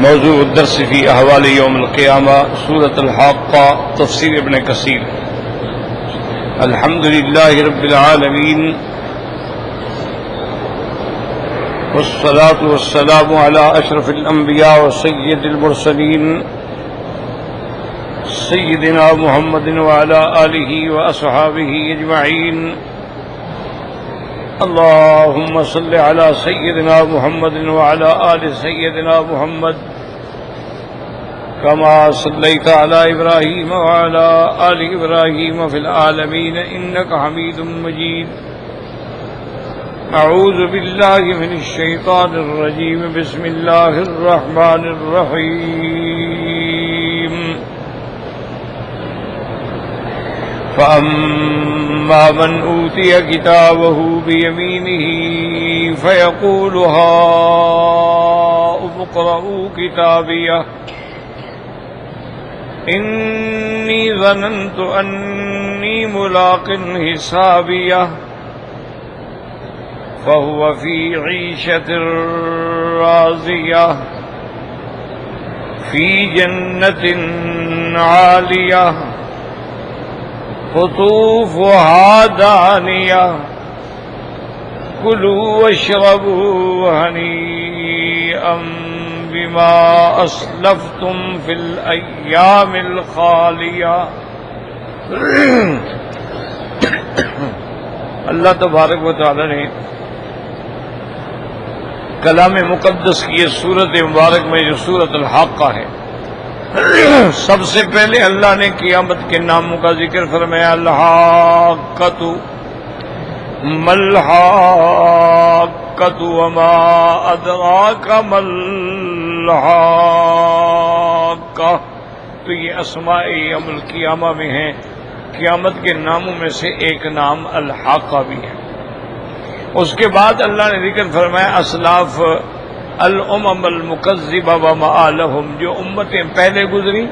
موضوع الدرس في أحوال يوم القيامة سورة الحاقة تفسير ابن كثير. الحمد لله رب العالمين والصلاة والسلام على أشرف الأنبياء وسيد المرسلين سيدنا محمد وعلى آله وأصحابه أجمعين. اللهم صل على سيدنا محمد وعلى آل سيدنا محمد كما صليت على إبراهيم وعلى آل إبراهيم في العالمين إنك حميد مجيد. أعوذ بالله من الشيطان الرجيم. بسم الله الرحمن الرحيم. فأما من أوتي كتابه بيمينه فيقول هاؤم اقرءوا كتابيه إني ظننت أني ملاق حسابيه فهو في عيشة راضية في جنة عالية قطوفها دانية كلوا واشربوا هنيئا بما أسلفتم في الأيام الخالية. اللہ تبارک و تعالی نے کلام مقدس کی یہ سورت مبارک میں جو سورت الحاقہ ہے، سب سے پہلے اللہ نے قیامت کے ناموں کا ذکر فرمایا. الحاقۃ ملحاقۃ وما ادراک ملحاقہ. تو یہ اسماء یوم القیامہ میں ہیں. قیامت کے ناموں میں سے ایک نام الحاقہ بھی ہے. اس کے بعد اللہ نے ذکر فرمایا اسلاف الامم المکذبہ ومآلہم، جو امتیں پہلے گزری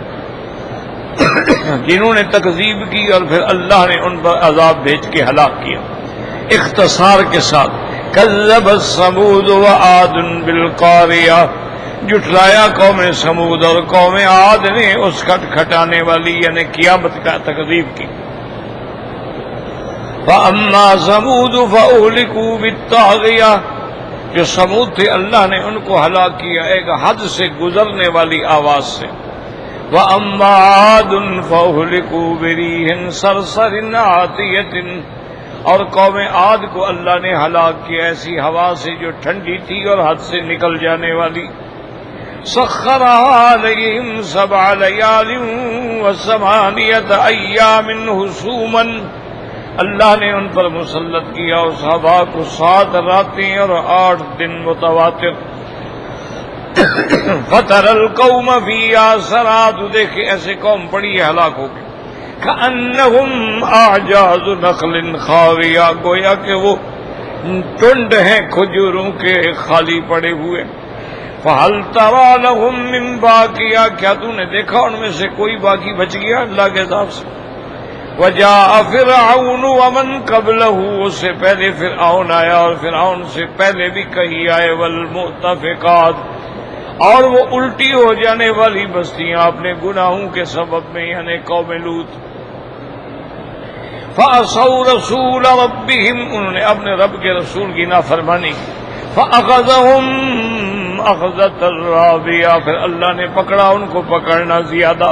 جنہوں نے تکذیب کی اور پھر اللہ نے ان پر عذاب بھیج کے ہلاک کیا. اختصار کے ساتھ کذبت ثمود وعاد بالقاریہ، جھٹلایا قوم ثمود اور قوم عاد نے اس کھٹکھٹانے والی یعنی قیامت کا تکذیب کی. فَأَمَّا ثَمُودُ فَأُهْلِكُوا بِالطَّاغِيَةِ، جو ثمود تھے اللہ نے ان کو ہلاک کیا ایک حد سے گزرنے والی آواز سے. وَأَمَّا عَادٌ فَأُهْلِكُوا بِرِيحٍ صَرْصَرٍ عَاتِيَةٍ، اور قوم عاد کو اللہ نے ہلاک کیا ایسی ہوا سے جو ٹھنڈی تھی اور حد سے نکل جانے والی. سَخَّرَهَا عَلَيْهِمْ 7 لَيَالٍ و8 أَيَّامٍ حُسُومًا، اللہ نے ان پر مسلط کیا اس ہوا کو 7 راتیں اور 8 دن متواتر. فَتَرَى الْقَوْمَ فِيهَا سَرَعَىٰ، تو دیکھے ایسے قوم پڑی ہلاک ہو گئی. كَأَنَّهُمْ أَعْجَازُ نَخْلٍ خَاوِيَةٍ، گویا کہ وہ ٹنڈ ہیں کھجوروں کے خالی پڑے ہوئے. فَهَلْ تَرَىٰ لَهُم مِّن بَاقِيَةٍ، کیا تو نے دیکھا ان میں سے کوئی باقی بچ گیا اللہ کے عذاب سے. وَجَاءَ فِرْعَوْنُ وَمَنْ قَبْلَهُ، اس سے پہلے فرعون آیا اور فرعون سے پہلے بھی کئی آئے. وَالْمُؤْتَفِقَاتِ، اور وہ الٹی ہو جانے والی بستیاں اپنے گناہوں کے سبب میں یعنی قوم لوط. فَعَصَوْا رَسُولَ رَبِّهِمْ، انہوں نے اپنے رب کے رسول کی نافرمانی کی. فَأَخَذَهُمْ أَخْذَةً رَّابِيَةً، پھر اللہ نے پکڑا ان کو پکڑنا زیادہ.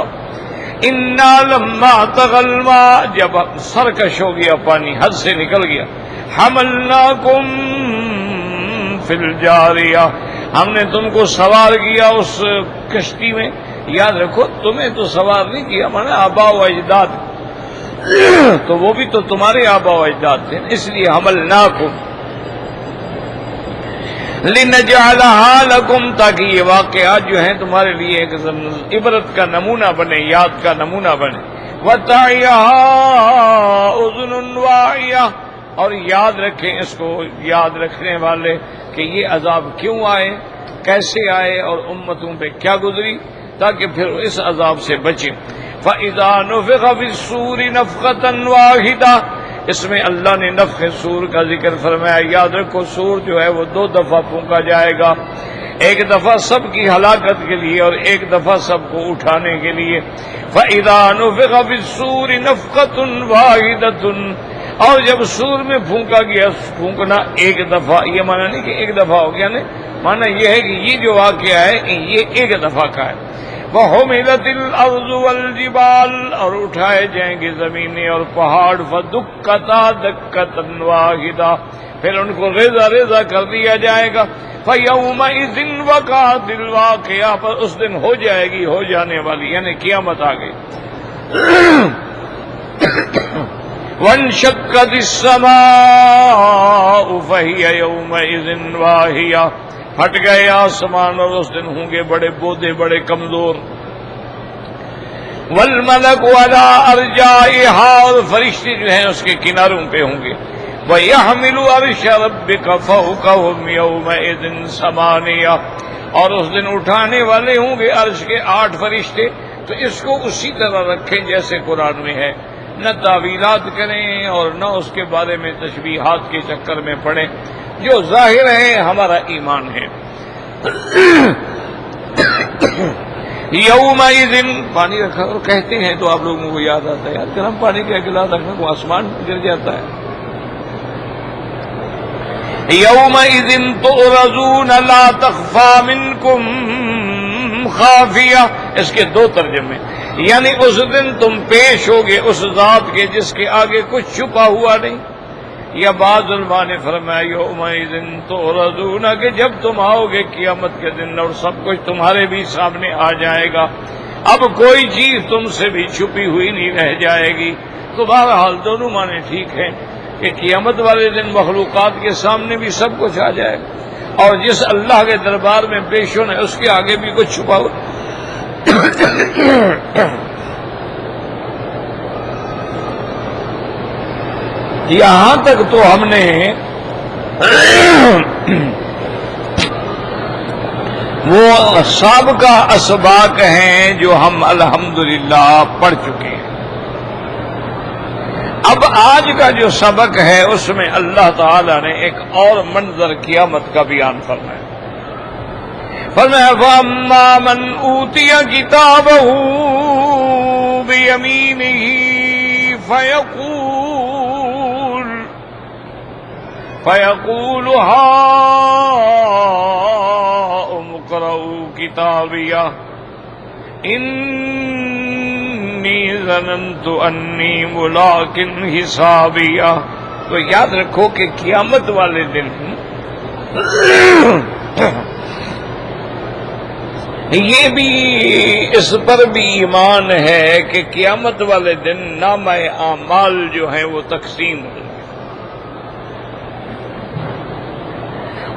اِنَّا لَمَّا طَغَى الْمَاءُ، جب سرکش ہو گیا پانی حد سے نکل گیا. حَمَلْنَاكُمْ فِي الْجَارِيَةِ، ہم نے تم کو سوار کیا اس کشتی میں. یاد رکھو تمہیں تو سوار نہیں کیا، مانا آباء و اجداد، تو وہ بھی تو تمہارے آباء و اجداد تھے، اس لیے حملناکم لِنَجْعَلَهَا لَكُمْ، تاکہ یہ واقعات جو ہیں تمہارے لیے ایک عبرت کا نمونہ بنے، یاد کا نمونہ بنے. وَتَعِيَهَا أُذُنٌ وَاعِيَةٌ، اور یاد رکھیں اس کو یاد رکھنے والے کہ یہ عذاب کیوں آئے، کیسے آئے اور امتوں پہ کیا گزری، تاکہ پھر اس عذاب سے بچیں. فَإِذَا نُفِخَ فِي الصُّورِ نَفْخَةً وَاحِدَةً، اس میں اللہ نے نفخ صور کا ذکر فرمایا. یاد رکھو صور جو ہے وہ 2 دفعہ پھونکا جائے گا، ایک دفعہ سب کی ہلاکت کے لیے اور ایک دفعہ سب کو اٹھانے کے لیے. فَإِذَا نُفِخَ فِي الصُّورِ نَفْخَةٌ وَاحِدَةٌ، اور جب سور میں پھونکا گیا، پھونکنا ایک دفعہ، یہ معنی نہیں کہ ایک دفعہ ہو گیا، نہیں، معنی یہ ہے کہ یہ جو واقعہ ہے یہ ایک دفعہ کا ہے. وَحُمِلَتِ الْأَرْضُ وَالْجِبَالُ، اور اٹھائے جائیں گے زمینیں اور پہاڑ. فَدُكَّتَا دَكَّةً وَاحِدَةً، پھر ان کو ریزہ ریزہ کر دیا جائے گا. فَيَوْمَئِذٍ وَقَعَتِ الْوَاقِعَةُ، پر اس دن ہو جائے گی ہو جانے والی، یعنی قیامت آ گئی. وَانشَقَّتِ السَّمَاءُ فَهِيَ يَوْمَئِذٍ وَاهِيَةٌ، پھٹ گئے آسمان اور اس دن ہوں گے بڑے بودے، بڑے کمزور. وَالْمَلَكُ عَلَىٰ أَرْجَائِهَا، اور فرشتے جو ہیں اس کے کناروں پہ ہوں گے. وَيَحْمِلُ عَرْشَ رَبِّكَ فَوْقَهُمْ يَوْمَئِذٍ ثَمَانِيَةٌ، اور اس دن اٹھانے والے ہوں گے عرش کے 8 فرشتے. تو اس کو اسی طرح رکھیں جیسے قرآن میں ہے، نہ تعویلات کریں اور نہ اس کے بارے میں تشبیہات کے چکر میں پڑیں. جو ظاہر ہے ہمارا ایمان ہے. یومئذ، پانی رکھا اور کہتے ہیں تو آپ لوگوں کو یاد آتا ہے، یار گرم پانی کا گلاس رکھنا کو آسمان گر جاتا ہے. یومئذ تعرضون لا تخفى منکم خافیہ، اس کے 2 ترجمے، یعنی اس دن تم پیش ہوگے اس ذات کے جس کے آگے کچھ چھپا ہوا نہیں. یا بعض علماء نے فرمایا یومئذ تعرضون، کہ جب تم آؤ گے قیامت کے دن اور سب کچھ تمہارے بھی سامنے آ جائے گا، اب کوئی چیز تم سے بھی چھپی ہوئی نہیں رہ جائے گی. تو بہرحال دونوں معنی ٹھیک ہیں کہ قیامت والے دن مخلوقات کے سامنے بھی سب کچھ آ جائے گا، اور جس اللہ کے دربار میں پیش ہونا ہے اس کے آگے بھی کچھ چھپا ہوا. یہاں تک تو ہم نے وہ سابقہ اسباق ہیں جو ہم الحمدللہ پڑھ چکے ہیں. اب آج کا جو سبق ہے اس میں اللہ تعالی نے ایک اور منظر قیامت کا بیان فرمایا. فرمایا فَأَمَّا مَنْ أُوتِيَ كِتَابَهُ بِيَمِينِهِ فَيَقُولُ هَاؤُمُ اقْرَءُوا كِتَابِيَهْ إِنِّي ظَنَنتُ أَنِّي مُلَاقٍ حِسَابِيَهْ. تو یاد رکھو کہ قیامت والے دن یہ بھی اس پر بھی ایمان ہے کہ قیامت والے دن نامہ اعمال جو ہیں وہ تقسیم ہوں گے.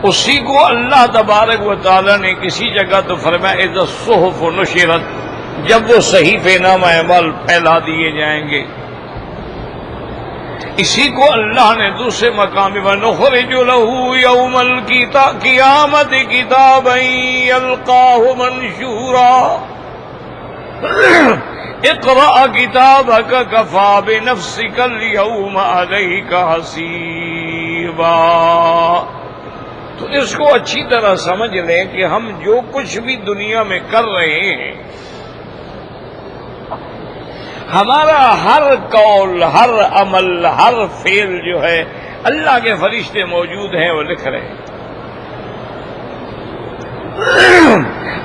اسی کو اللہ تبارک و تعالی نے کسی جگہ تو فرمایا اذا الصحف نشرت، جب وہ صحیفے نامہ اعمال پھیلا دیے جائیں گے. اسی کو اللہ نے دوسرے مقام میں وَنُخْرِجُ لَهُ يَوْمَ الْقِيَامَةِ كِتَابًا يَلْقَاهُ مَنشُورًا اقْرَأْ كِتَابَكَ كَفَى بِنَفْسِكَ الْيَوْمَ عَلَيْكَ حَسِيبًا. تو اس کو اچھی طرح سمجھ لیں کہ ہم جو کچھ بھی دنیا میں کر رہے ہیں، ہمارا ہر قول، ہر عمل، ہر فعل جو ہے اللہ کے فرشتے موجود ہیں، وہ لکھ رہے ہیں.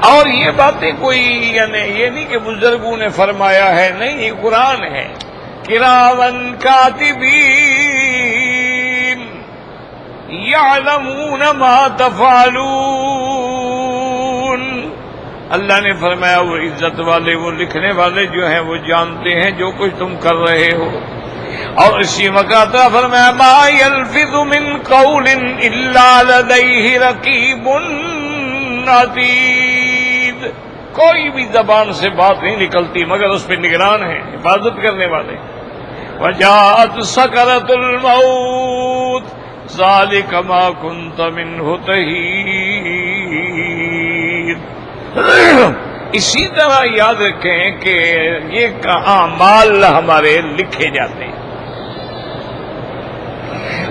اور یہ باتیں کوئی یعنی یہ نہیں کہ بزرگوں نے فرمایا ہے، نہیں، یہ قرآن ہے. کراما کاتبین یعلمون ما تفعلون. اللہ نے فرمایا وہ عزت والے، وہ لکھنے والے جو ہیں وہ جانتے ہیں جو کچھ تم کر رہے ہو. اور اسی مقاطع فرمایا ما یلفظ من قول الا لدیہ رقیب عتید. کوئی بھی زبان سے بات نہیں نکلتی مگر اس پہ نگران ہیں، حفاظت کرنے والے. وجاءت سکرۃ الموت ذلک ما کنت منہ تحید. اسی طرح یاد رکھیں کہ یہ اعمال ہمارے لکھے جاتے ہیں.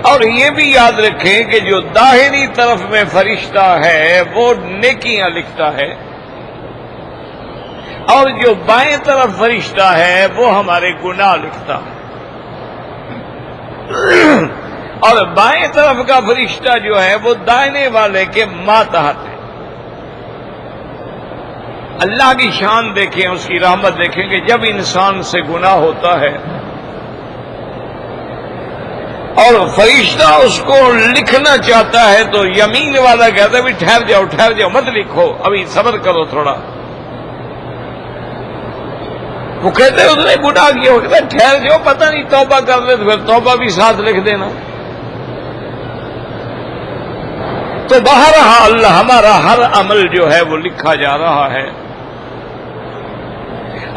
اور یہ بھی یاد رکھیں کہ جو داہنی طرف میں فرشتہ ہے وہ نیکیاں لکھتا ہے، اور جو بائیں طرف فرشتہ ہے وہ ہمارے گناہ لکھتا ہے۔ اور بائیں طرف کا فرشتہ جو ہے وہ دائنے والے کے ماتحت ہے۔ اللہ کی شان دیکھیں، اس کی رحمت دیکھیں کہ جب انسان سے گناہ ہوتا ہے اور فرشتہ اس کو لکھنا چاہتا ہے تو یمین والا کہتا ہے بھی ٹھہر جاؤ مت لکھو، ابھی صبر کرو تھوڑا۔ وہ کہتے ہیں اس نے گناہ کیا، وہ کہتا ہے ٹھہر جاؤ، پتہ نہیں توبہ کر لے تو پھر توبہ بھی ساتھ لکھ دینا۔ تو بہرحال ہمارا ہر عمل جو ہے وہ لکھا جا رہا ہے۔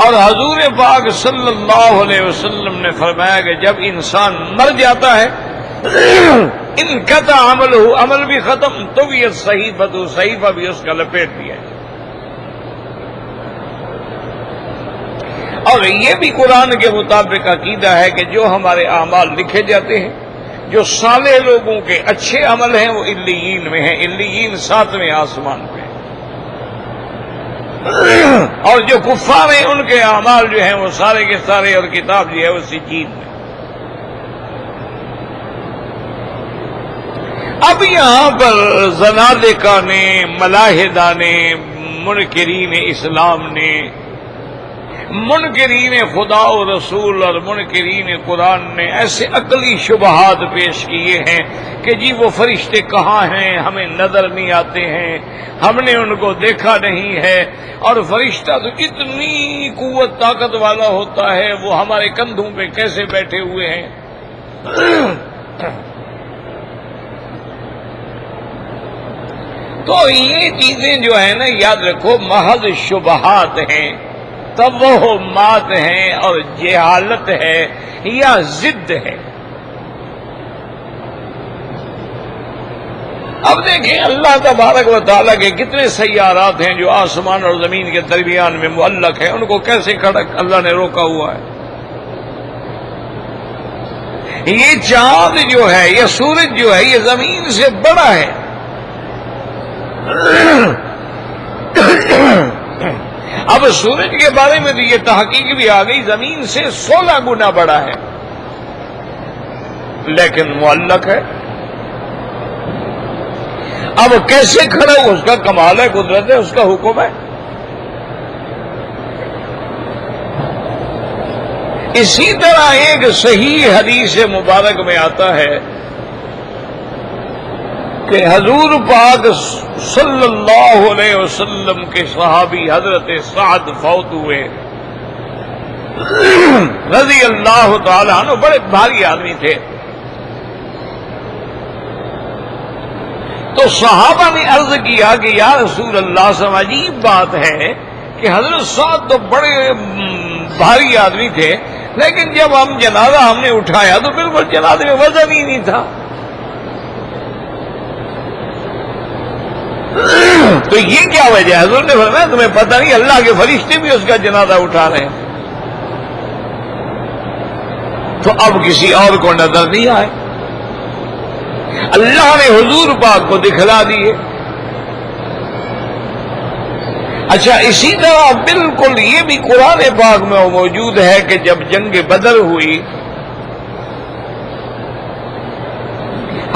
اور حضور پاک صلی اللہ علیہ وسلم نے فرمایا کہ جب انسان مر جاتا ہے انقطع عمل ہو، عمل بھی ختم، تو بھی صحیفہ بھی اس کا لپیٹ دیا ہے۔ اور یہ بھی قرآن کے مطابق عقیدہ ہے کہ جو ہمارے اعمال لکھے جاتے ہیں، جو صالح لوگوں کے اچھے عمل ہیں وہ علیین میں ہیں، علیین 7ویں آسمان پہ، اور جو کفار ہیں ان کے اعمال جو ہیں وہ سارے کے سارے، اور کتاب جو ہے وہ سجین میں۔ اب یہاں پر زنادقہ نے، ملاحدہ نے، منکرین اسلام نے، منکرین خدا و رسول اور منکرین قرآن نے ایسے عقلی شبہات پیش کیے ہیں کہ جی وہ فرشتے کہاں ہیں، ہمیں نظر نہیں آتے ہیں، ہم نے ان کو دیکھا نہیں ہے، اور فرشتہ تو اتنی قوت طاقت والا ہوتا ہے، وہ ہمارے کندھوں پہ کیسے بیٹھے ہوئے ہیں۔ تو یہ چیزیں جو ہیں نا، یاد رکھو محض شبہات ہیں، توہمات ہیں، اور جہالت ہے یا ضد ہے۔ اب دیکھیں اللہ تبارک و تعالیٰ کے کتنے سیارات ہیں جو آسمان اور زمین کے درمیان میں معلق ہیں، ان کو کیسے کھڑا اللہ نے روکا ہوا ہے۔ یہ چاند جو ہے، یہ سورج جو ہے، یہ زمین سے بڑا ہے۔ اب سورج کے بارے میں تو یہ تحقیق بھی آ گئی، زمین سے 16 گنا بڑا ہے، لیکن معلق ہے۔ اب کیسے کھڑا ہو، اس کا کمال ہے، قدرت ہے، اس کا حکم ہے۔ اسی طرح ایک صحیح حدیث مبارک میں آتا ہے کہ حضور پاک صلی اللہ علیہ وسلم کے صحابی حضرت سعد فوت ہوئے رضی اللہ تعالی عنہ، بڑے بھاری آدمی تھے۔ تو صحابہ نے عرض کیا کہ یا رسول اللہ، سب عجیب بات ہے کہ حضرت سعد تو بڑے بھاری آدمی تھے، لیکن جب ہم جنازہ ہم نے اٹھایا تو بالکل جنازے میں وزن ہی نہیں تھا۔ تو یہ کیا وجہ ہے؟ حضور نے فرمایا تمہیں پتہ نہیں، اللہ کے فرشتے بھی اس کا جنازہ اٹھا رہے ہیں۔ تو اب کسی اور کو نظر نہیں آئے، اللہ نے حضور پاک کو دکھلا دیے۔ اچھا، اسی طرح بالکل یہ بھی قرآن پاک میں موجود ہے کہ جب جنگ بدر ہوئی،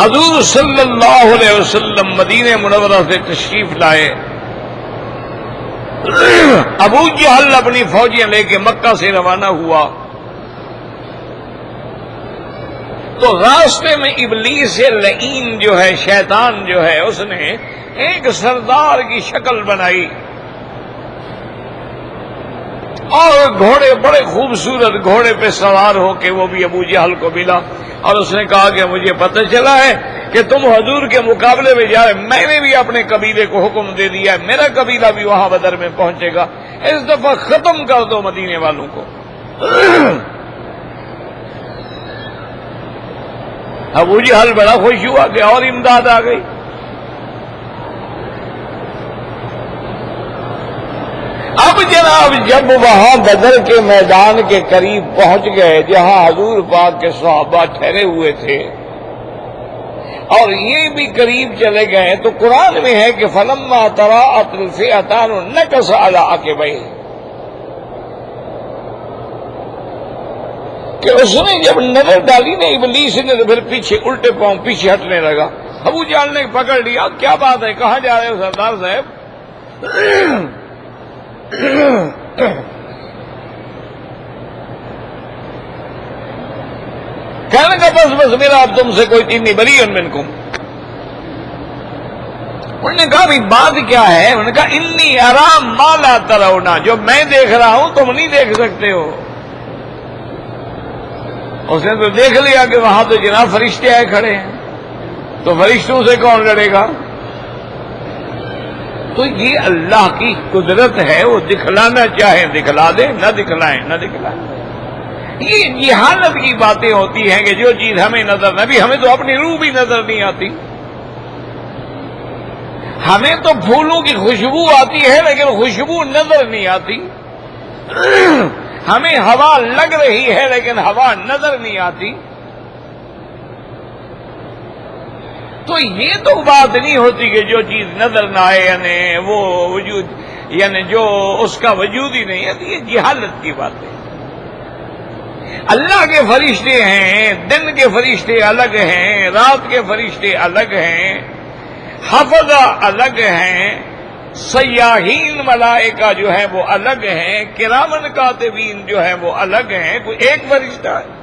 حضور صلی اللہ علیہ وسلم مدینہ منورہ سے تشریف لائے، ابو جہل اپنی فوجیں لے کے مکہ سے روانہ ہوا، تو راستے میں ابلیس لعین جو ہے، شیطان جو ہے، اس نے ایک سردار کی شکل بنائی اور گھوڑے، بڑے خوبصورت گھوڑے پہ سوار ہو کے وہ بھی ابو جہل کو ملا، اور اس نے کہا کہ مجھے پتہ چلا ہے کہ تم حضور کے مقابلے میں جا رہے، میں نے بھی اپنے قبیلے کو حکم دے دیا ہے، میرا قبیلہ بھی وہاں بدر میں پہنچے گا، اس دفعہ ختم کر دو مدینے والوں کو۔ ابو جہل بڑا خوش ہوا کہ اور امداد آ گئی۔ اب جناب جب وہاں بدر کے میدان کے قریب پہنچ گئے، جہاں حضور پاک کے صحابہ ٹھہرے ہوئے تھے، اور یہ بھی قریب چلے گئے تو قرآن میں ہے کہ فلما تراءت الفئتان نکص علی عقبیہ، کہ اس نے جب نظر ڈالی نا ابلیس نے تو پھر پیچھے الٹے پاؤں پیچھے ہٹنے لگا۔ ابو جہل نے پکڑ لیا، کیا بات ہے، کہاں جا رہے ہو سردار صاحب؟ کہنے کا بس میرا اب تم سے کوئی چیز نہیں، بری منکم۔ انہوں نے کہا بھی بات کیا ہے؟ انہوں نے کہا انی ارام ما لا ترون، جو میں دیکھ رہا ہوں تم نہیں دیکھ سکتے ہو۔ اس نے تو دیکھ لیا کہ وہاں تو جناب فرشتے آئے کھڑے ہیں، تو فرشتوں سے کون لڑے گا؟ تو یہ اللہ کی قدرت ہے، وہ دکھلانا چاہیں دکھلا دیں، نہ دکھلائیں نہ دکھلائیں۔ یہ حالت کی باتیں ہوتی ہیں کہ جو چیز ہمیں نظر نہ بھی، ہمیں تو اپنی روح بھی نظر نہیں آتی، ہمیں تو پھولوں کی خوشبو آتی ہے لیکن خوشبو نظر نہیں آتی، ہمیں ہوا لگ رہی ہے لیکن ہوا نظر نہیں آتی۔ تو یہ تو بات نہیں ہوتی کہ جو چیز نظر نہ آئے یعنی وہ وجود، یعنی جو اس کا وجود ہی نہیں ہے، یہ جہالت کی بات ہے۔ اللہ کے فرشتے ہیں، دن کے فرشتے الگ ہیں، رات کے فرشتے الگ ہیں، حفظہ الگ ہیں، سیاحین ملائکہ جو ہیں وہ الگ ہیں، کرامن کاتبین جو ہیں وہ الگ ہیں، کوئی ایک فرشتہ ہے۔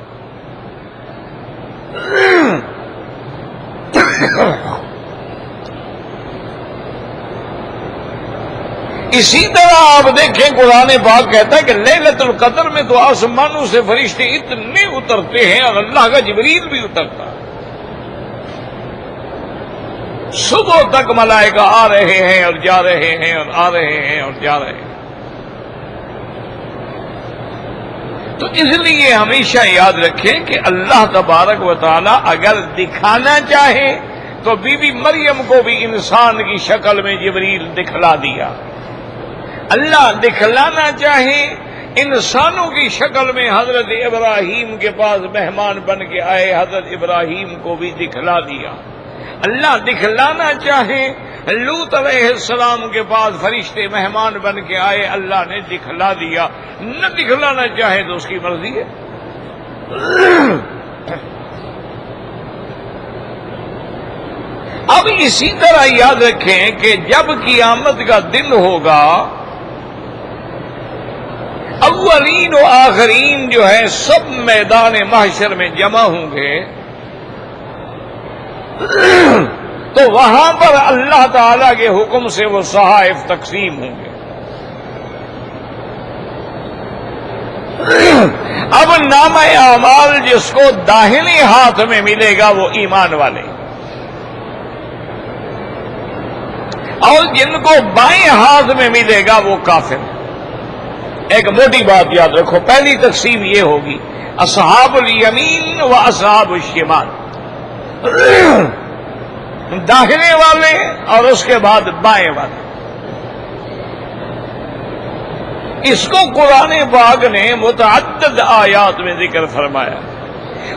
اسی طرح آپ دیکھیں قرآن پاک کہتا ہے کہ لیلۃ القدر میں تو آسمانوں سے فرشتے اتنے اترتے ہیں اور اللہ کا جبریل بھی اترتا ہے، صبح تک ملائکہ آ رہے ہیں اور جا رہے ہیں اور آ رہے ہیں اور جا رہے ہیں۔ تو اس لیے ہمیشہ یاد رکھیں کہ اللہ تبارک و تعالی اگر دکھانا چاہے تو بی بی مریم کو بھی انسان کی شکل میں جبریل دکھلا دیا، اللہ دکھلانا چاہے انسانوں کی شکل میں حضرت ابراہیم کے پاس مہمان بن کے آئے، حضرت ابراہیم کو بھی دکھلا دیا، اللہ دکھلانا چاہے لوط علیہ السلام کے پاس فرشتے مہمان بن کے آئے، اللہ نے دکھلا دیا، نہ دکھلانا چاہے تو اس کی مرضی ہے۔ اب اسی طرح یاد رکھیں کہ جب قیامت کا دن ہوگا، اولین و آخرین جو ہے سب میدان محشر میں جمع ہوں گے، تو وہاں پر اللہ تعالی کے حکم سے وہ صحائف تقسیم ہوں گے۔ اب نامہ اعمال جس کو داہنے ہاتھ میں ملے گا وہ ایمان والے، اور جن کو بائیں ہاتھ میں ملے گا وہ کافر۔ ایک موٹی بات یاد رکھو، پہلی تقسیم یہ ہوگی اصحاب الیمین و اصحاب الشمال، داہنے والے اور اس کے بعد بائیں والے۔ اس کو قرآن پاک نے متعدد آیات میں ذکر فرمایا،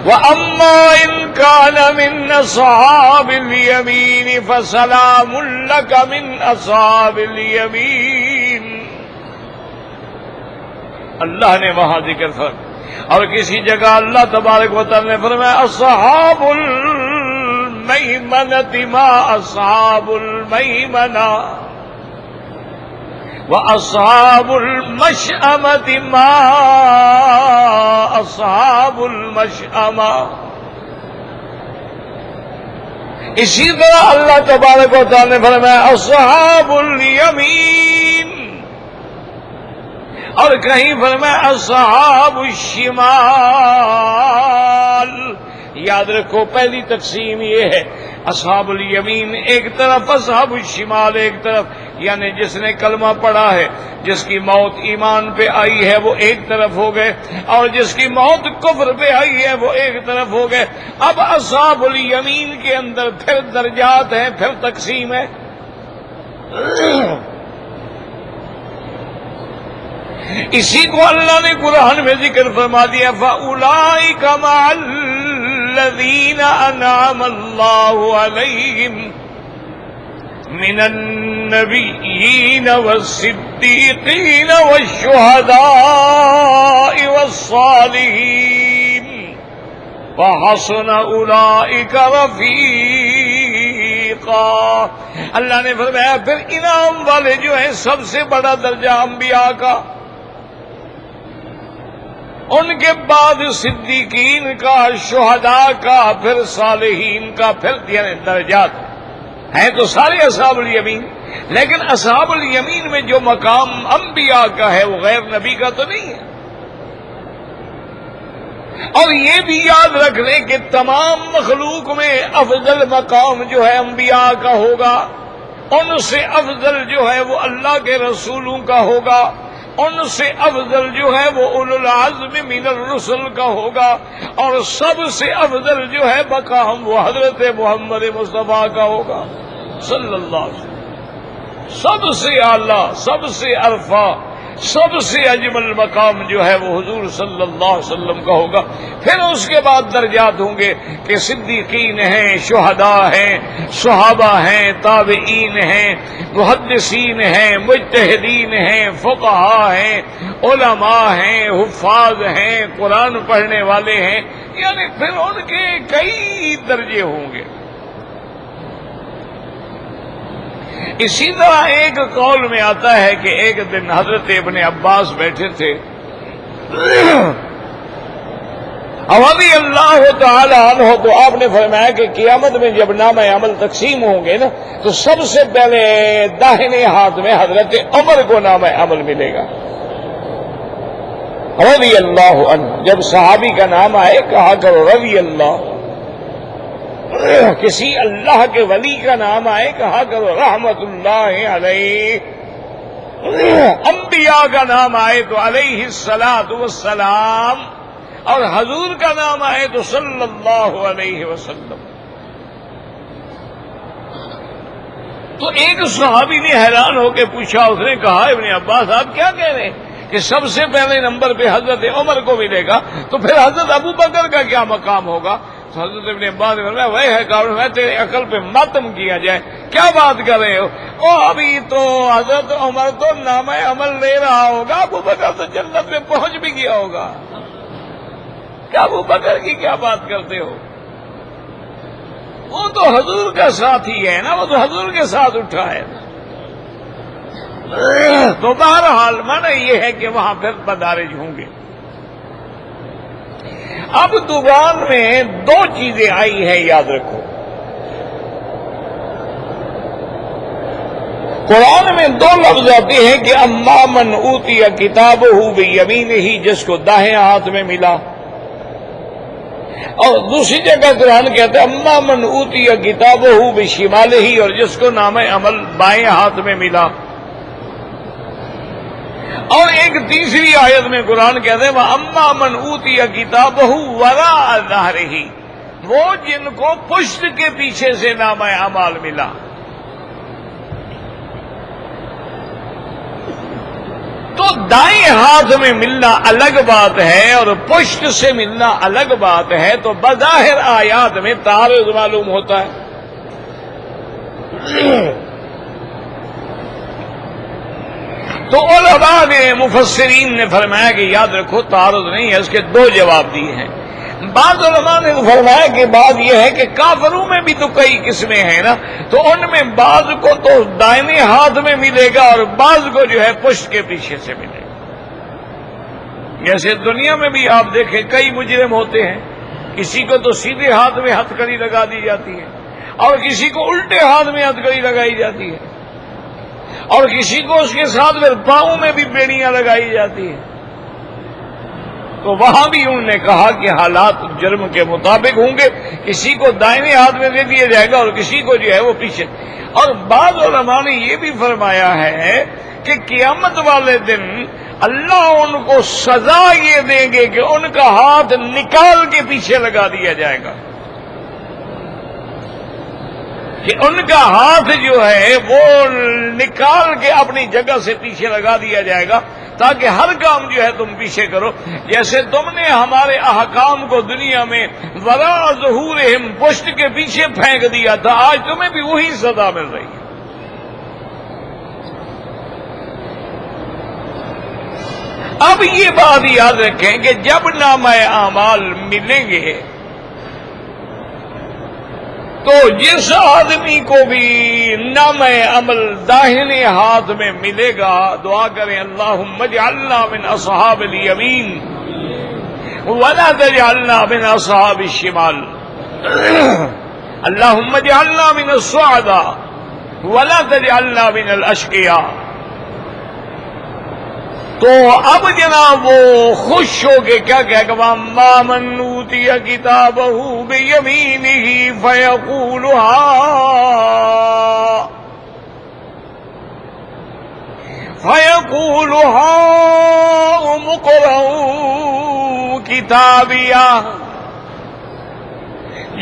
وَأَمَّا إِن كَانَ مِنْ أَصْحَابِ الْيَمِينِ فَسَلَامٌ لَكَ مِنْ أَصْحَابِ الْيَمِينِ۔ اللہ نے وہاں ذکر فرمایا، اور کسی جگہ اللہ تبارک و تعالی نے فرمایا اصحاب المیمنۃ ما اصحاب المیمنہ واصحاب المشأمۃ ما اصحاب المشأمہ۔ اسی طرح اللہ تبارک و تعالی نے فرمایا اصحاب الیمین، اور کہیں فرمایا اصحاب الشمال۔ یاد رکھو پہلی تقسیم یہ ہے، اصحاب الیمین ایک طرف، اصحاب الشمال ایک طرف، یعنی جس نے کلمہ پڑھا ہے، جس کی موت ایمان پہ آئی ہے وہ ایک طرف ہو گئے، اور جس کی موت کفر پہ آئی ہے وہ ایک طرف ہو گئے۔ اب اصحاب الیمین کے اندر پھر درجات ہیں، پھر تقسیم ہے۔ اسی کو اللہ نے قرآن میں ذکر فرما دیا، فَأُولَٰئِكَ مَعَ الذین انعم اللہ علیہم من النبیین والصدیقین والشہداء والصالحین وحسن اولئک رفیقا۔ اللہ نے فرمایا پھر انعام والے جو ہیں سب سے بڑا درجہ انبیاء کا، ان کے بعد صدیقین کا، شہداء کا، پھر صالحین کا، پھر یعنی درجات ہیں تو سارے اصحاب الیمین، لیکن اصحاب الیمین میں جو مقام انبیاء کا ہے وہ غیر نبی کا تو نہیں ہے۔ اور یہ بھی یاد رکھ لیں کہ تمام مخلوق میں افضل مقام جو ہے انبیاء کا ہوگا، ان سے افضل جو ہے وہ اللہ کے رسولوں کا ہوگا، ان سے افضل جو ہے وہ اولو العزم من الرسل کا ہوگا، اور سب سے افضل جو ہے مقام وہ حضرت محمد مصطفیٰ کا ہوگا صلی اللہ علیہ وسلم۔ سب سے اعلیٰ، سب سے ارفع، سب سے اجمل مقام جو ہے وہ حضور صلی اللہ علیہ وسلم کا ہوگا۔ پھر اس کے بعد درجات ہوں گے کہ صدیقین ہیں، شہداء ہیں، صحابہ ہیں، تابعین ہیں، محدثین ہیں، مجتہدین ہیں، فقہاء ہیں، علماء ہیں، حفاظ ہیں، قرآن پڑھنے والے ہیں، یعنی پھر ان کے کئی درجے ہوں گے۔ اسی طرح ایک قول میں آتا ہے کہ ایک دن حضرت ابن عباس بیٹھے تھے، رضی اللہ تعالی عنہ، تو آپ نے فرمایا کہ قیامت میں جب نام عمل تقسیم ہوں گے نا تو سب سے پہلے داہنے ہاتھ میں حضرت عمر کو نام عمل ملے گا رضی اللہ عنہ۔ جب صحابی کا نام آئے کہا کرو رضی اللہ، کسی اللہ کے ولی کا نام آئے کہا کرو رحمت اللہ علیہ، انبیاء کا نام آئے تو علیہ الصلاۃ والسلام، اور حضور کا نام آئے تو صلی اللہ علیہ وسلم۔ تو ایک صحابی نے حیران ہو کے پوچھا، اس نے کہا ابن عباس آپ کیا کہہ رہے ہیں کہ سب سے پہلے نمبر پہ حضرت عمر کو ملے گا، تو پھر حضرت ابو بکر کا کیا مقام ہوگا؟ تو حضرت ابن عباس نے فرمایا وہ ہے کارن ہے تیرے عقل پہ ماتم کیا جائے، کیا بات کر رہے ہو؟ او ابھی تو حضرت عمر تو نام عمل لے رہا ہوگا، ابو بکر تو جنت میں پہنچ بھی گیا ہوگا، کیا ابو بکر کی کیا بات کرتے ہو؟ وہ تو حضور کا ساتھی ہے نا، وہ تو حضور کے ساتھ اٹھا ہے نا۔ تو بہرحال معنی یہ ہے کہ وہاں پھر مدارج ہوں گے۔ اب دوران میں دو چیزیں آئی ہیں، یاد رکھو، قرآن میں دو لفظ آتے ہیں کہ اما من اوتی کتابہ بیمینہ، جس کو دائیں ہاتھ میں ملا، اور دوسری جگہ قرآن کہتا ہے اما من اوتی کتابہ بشمالہ، اور جس کو نام عمل بائیں ہاتھ میں ملا۔ اور ایک تیسری آیت میں قرآن کہتے ہیں وَأَمَّا مَنْ أُوتِيَ كِتَابَهُ وَرَاءَ ظَهْرِهِ، وہ جن کو پشت کے پیچھے سے نام اعمال ملا۔ تو دائیں ہاتھ میں ملنا الگ بات ہے اور پشت سے ملنا الگ بات ہے، تو بظاہر آیات میں تعارض معلوم ہوتا ہے۔ تو علماء نے، مفسرین نے فرمایا کہ یاد رکھو تعارض نہیں ہے، اس کے دو جواب دیے ہیں۔ بعض علماء نے فرمایا کہ بات یہ ہے کہ کافروں میں بھی تو کئی قسمیں ہیں نا، تو ان میں بعض کو تو دائیں ہاتھ میں ملے گا اور بعض کو جو ہے پشت کے پیچھے سے ملے گا۔ جیسے دنیا میں بھی آپ دیکھیں کئی مجرم ہوتے ہیں، کسی کو تو سیدھے ہاتھ میں ہتھ کڑی لگا دی جاتی ہے، اور کسی کو الٹے ہاتھ میں ہتھ کڑی لگائی جاتی ہے، اور کسی کو اس کے ساتھ پھر پاؤں میں بھی بیڑیاں لگائی جاتی ہیں۔ تو وہاں بھی انہوں نے کہا کہ حالات جرم کے مطابق ہوں گے، کسی کو دائیں ہاتھ میں دے دیا جائے گا اور کسی کو جو ہے وہ پیچھے۔ اور بعض علماء نے یہ بھی فرمایا ہے کہ قیامت والے دن اللہ ان کو سزا یہ دیں گے کہ ان کا ہاتھ نکال کے پیچھے لگا دیا جائے گا، کہ ان کا ہاتھ جو ہے وہ نکال کے اپنی جگہ سے پیچھے لگا دیا جائے گا، تاکہ ہر کام جو ہے تم پیچھے کرو. جیسے تم نے ہمارے احکام کو دنیا میں وراء ظہورہم پشت کے پیچھے پھینک دیا تھا، آج تمہیں بھی وہی سزا مل رہی ہے. اب یہ بات یاد رکھیں کہ جب نامہ اعمال ملیں گے تو جس آدمی کو بھی نامہ عمل داہنے ہاتھ میں ملے گا دعا کریں اللہم اجعلنا من اصحاب الیمین ولا تجعلنا من اصحاب الشمال، اللہم اجعلنا من السعداء ولا تجعلنا من الاشقیاء. تو اب جناب وہ خوش ہو کے کیا کہے گا وَأَمَّا مَنْ أُوتِيَ كِتَابَهُ بِيَمِينِهِ فَيَقُولُ هَاؤُمُ اقْرَءُوا كِتَابِيَهْ.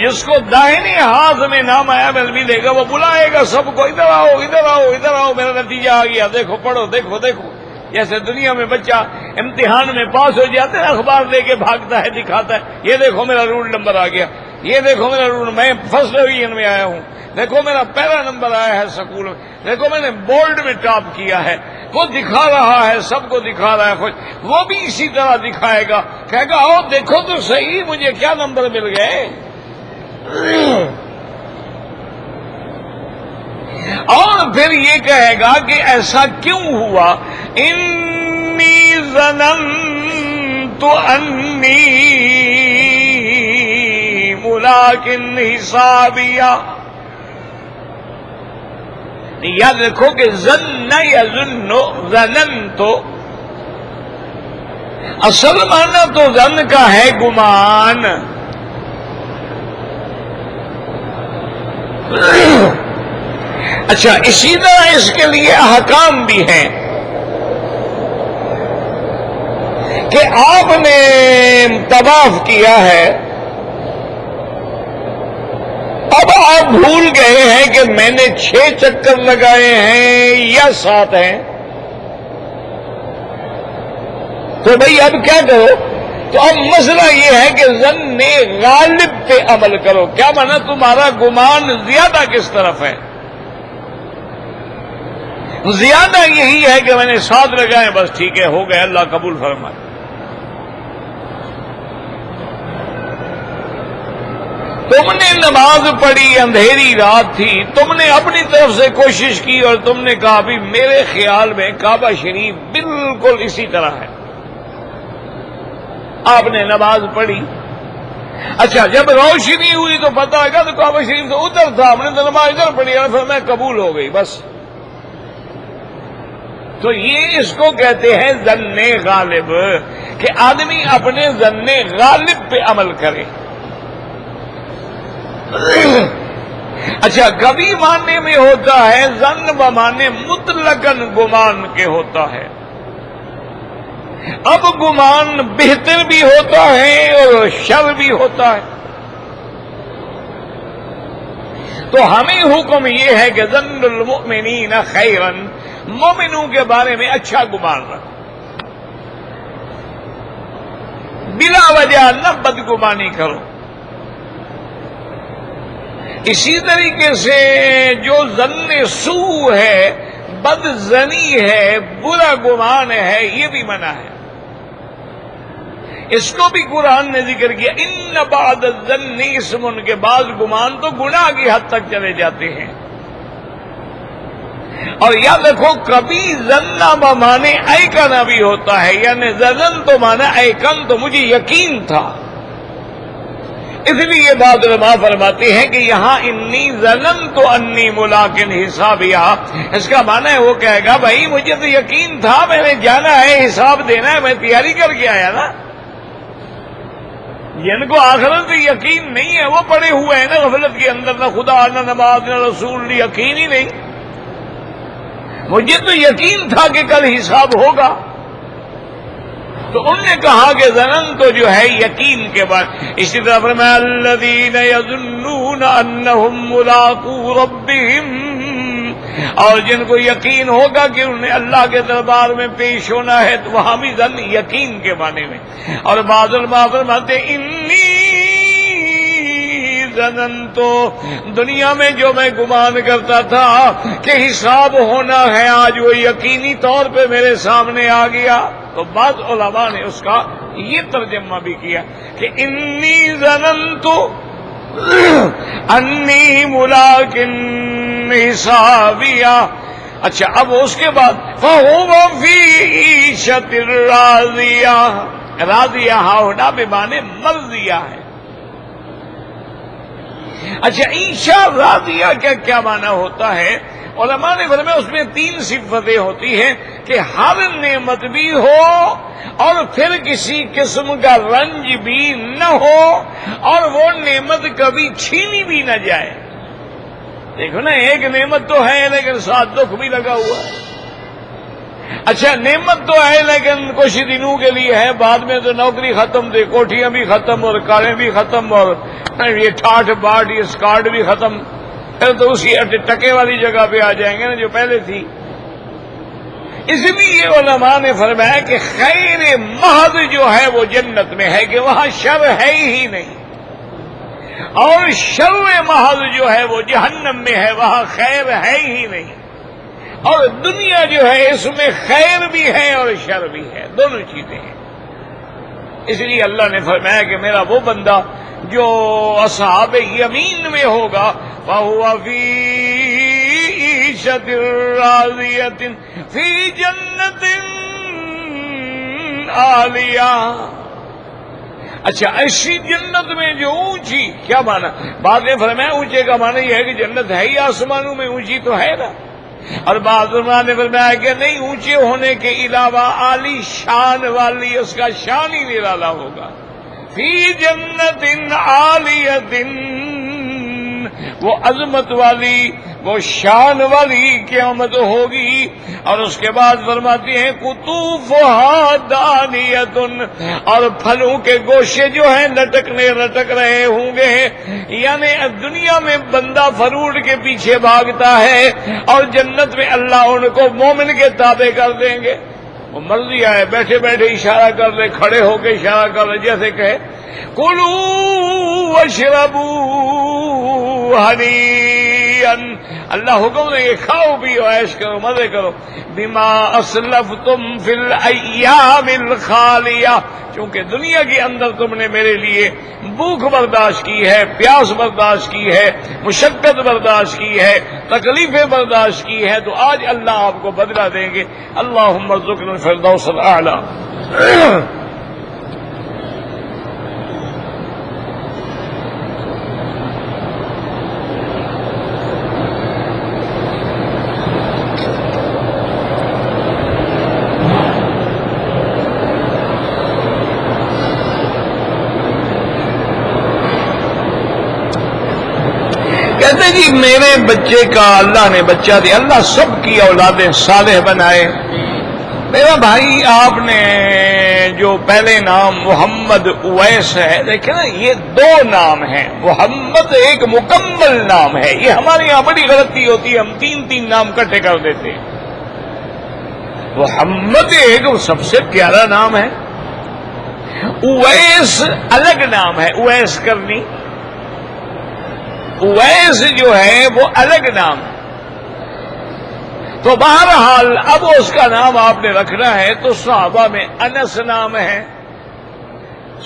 جس کو داہنے ہاتھ میں نامہ عمل ملے گا وہ بلائے گا سب کو، ادھر آؤ ادھر آؤ ادھر آؤ، میرا نتیجہ آ گیا، دیکھو پڑھو دیکھو دیکھو. جیسے دنیا میں بچہ امتحان میں پاس ہو جاتا ہے، اخبار لے کے بھاگتا ہے، دکھاتا ہے یہ دیکھو میرا رول نمبر آ گیا، یہ دیکھو میرا رول، میں فرسٹ ڈویژن میں آیا ہوں، دیکھو میرا پہلا نمبر آیا ہے سکول میں، دیکھو میں نے بورڈ میں ٹاپ کیا ہے. وہ دکھا رہا ہے، سب کو دکھا رہا ہے خوش، وہ بھی اسی طرح دکھائے گا، کہے گا آؤ دیکھو تو صحیح مجھے کیا نمبر مل گئے. اور پھر یہ کہے گا کہ ایسا کیوں ہوا، انی ظننت انی ملاق حسابیا. یاد رکھو کہ ظن یظن ظننت اصل معنی تو ظن کا ہے گمان. اچھا اسی طرح اس کے لیے احکام بھی ہیں کہ آپ نے طواف کیا ہے، اب آپ بھول گئے ہیں کہ میں نے 6 چکر لگائے ہیں یا 7 ہیں، تو بھئی اب کیا کرو؟ تو اب مسئلہ یہ ہے کہ ظن غالب پہ عمل کرو. کیا مانا تمہارا گمان زیادہ کس طرف ہے؟ زیادہ یہی ہے کہ میں نے 7 لگائے، بس ٹھیک ہے ہو گئے، اللہ قبول فرمائے. تم نے نماز پڑھی، اندھیری رات تھی، تم نے اپنی طرف سے کوشش کی اور تم نے کہا بھی میرے خیال میں کعبہ شریف بالکل اسی طرح ہے. آپ نے نماز پڑھی، اچھا جب روشنی ہوئی تو پتہ لگا تو کعبہ شریف تو ادھر تھا، ہم نے تو نماز ادھر پڑھی اور پھر میں قبول ہو گئی بس. تو یہ اس کو کہتے ہیں ظن غالب، کہ آدمی اپنے ظن غالب پہ عمل کرے. اچھا کبھی معنی میں ہوتا ہے ظن بمعنی مطلقاً گمان کے ہوتا ہے. اب گمان بہتر بھی ہوتا ہے اور شر بھی ہوتا ہے. تو ہمیں حکم یہ ہے کہ ظن المؤمنین خیرا، مومنوں کے بارے میں اچھا گمان رکھو، بلا وجہ نہ بدگمانی کرو. اسی طریقے سے جو ظن سوء ہے، بد ظنی ہے، برا گمان ہے، یہ بھی منع ہے. اس کو بھی قرآن نے ذکر کیا، ان بعد الظن اسم، کے بعض گمان تو گناہ کی حد تک چلے جاتے ہیں. اور یاد رکھو کبھی ظن بمعنی ایقن بھی ہوتا ہے، یعنی ظن تو معنی ایقن تو مجھے یقین تھا. اس لیے بعض علماء فرماتے ہیں کہ یہاں انی ظننت انی ملاق حسابیا، اس کا معنی ہے وہ کہے گا بھائی مجھے تو یقین تھا، میں نے جانا ہے حساب دینا ہے، میں تیاری کر کے آیا نا. جن کو آخرت پہ یقین نہیں ہے وہ پڑے ہوئے ہیں نا غفلت کے اندر، نہ خدا نہ نماز نہ رسول، یقین ہی نہیں. مجھے تو یقین تھا کہ کل حساب ہوگا. تو ان نے کہا کہ ظنن تو جو ہے یقین کے بعد. اسی طرح فرمایا الذین یظنون انہم ملاقو ربہم اور جن کو یقین ہوگا کہ انہیں اللہ کے دربار میں پیش ہونا ہے تو وہاں بھی ظن یقین کے معنی میں. اور بعض علماء فرماتے انی ظننتو، دنیا میں جو میں گمان کرتا تھا کہ حساب ہونا ہے آج وہ یقینی طور پہ میرے سامنے آ گیا. تو بعض علماء نے اس کا یہ ترجمہ بھی کیا کہ انی ظننتو انی ملاقٍ حسابیہ. اچھا اب اس کے بعد فَهُوَ فِي عِيشَةٍ رَاضِيَةٍ، راضیہ ہاؤڈا بے معنی مرضیہ ہے. اچھا عیشہ راضیہ کیا معنی ہوتا ہے؟ علماء نے فرمایا اس میں 3 صفتیں ہوتی ہیں کہ ہر نعمت بھی ہو اور پھر کسی قسم کا رنج بھی نہ ہو اور وہ نعمت کبھی چھینی بھی نہ جائے. دیکھو نا ایک نعمت تو ہے لیکن ساتھ دکھ بھی لگا ہوا ہے. اچھا نعمت تو ہے لیکن کچھ دنوں کے لیے ہے، بعد میں تو نوکری ختم تھی، کوٹھیاں بھی ختم اور کاریں بھی ختم اور یہ ٹھاٹ باٹ یہ اسکارٹ بھی ختم، پھر تو اسی ٹکے والی جگہ پہ آ جائیں گے نا جو پہلے تھی. اس لیے علماء نے فرمایا کہ خیر محض جو ہے وہ جنت میں ہے کہ وہاں شر ہے ہی نہیں، اور شر محض جو ہے وہ جہنم میں ہے، وہاں خیر ہے ہی نہیں. اور دنیا جو ہے اس میں خیر بھی ہے اور شر بھی ہے، دونوں چیزیں ہیں. اس لیے اللہ نے فرمایا کہ میرا وہ بندہ جو اصحاب یمین میں ہوگا فَهُوَ فِي عِيشَةٍ رَاضِيَةٍ فِي جَنَّةٍ عَالِيَةٍ. اچھا ایسی جنت میں جو اونچی، کیا معنی؟ بعد میں فرمایا اونچے کا معنی یہ ہے کہ جنت ہے ہی آسمانوں میں، اونچی تو ہے نا. اور بعض علماء نے فرمایا کہ نہیں، اونچے ہونے کے علاوہ عالی شان والی، اس کا شان ہی نرالا ہوگا. فی جنت عالیۃ، وہ عظمت والی وہ شان والی قیامت ہوگی. اور اس کے بعد فرماتی ہیں قطوفہا دانیۃ، اور پھلوں کے گوشے جو ہیں لٹک رہے ہوں گے. یعنی دنیا میں بندہ فروٹ کے پیچھے بھاگتا ہے اور جنت میں اللہ ان کو مومن کے تابع کر دیں گے. وہ مرضی آئے بیٹھے بیٹھے اشارہ کر لے، کھڑے ہو کے اشارہ کر لے، جیسے کہے کلوا واشربوا ہنیئا، اللہ حکم دے گے کھاؤ پیو عیش کرو مزے کرو. بما اسلفتم فی الایام الخالیہ، چونکہ دنیا کے اندر تم نے میرے لیے بھوک برداشت کی ہے، پیاس برداشت کی ہے، مشقت برداشت کی ہے، تکلیفیں برداشت کی ہے، تو آج اللہ آپ کو بدلہ دیں گے. اللہم ارزقنا الفردوس الاعلی. کہتے جی میرے بچے کا اللہ نے بچہ دیا، اللہ سب کی اولادیں صالح بنائے. میرا بھائی آپ نے جو پہلے نام محمد اویس ہے، دیکھیں نا یہ 2 نام ہیں. محمد ایک مکمل نام ہے، یہ ہمارے یہاں بڑی غلطی ہوتی ہے، ہم 3 نام اکٹھے کر دیتے ہیں. محمد ایک سب سے پیارا نام ہے، اویس الگ نام ہے، اویس کرنی، اویس جو ہے وہ الگ نام. تو بہرحال اب اس کا نام آپ نے رکھنا ہے تو صحابہ میں انس نام ہے،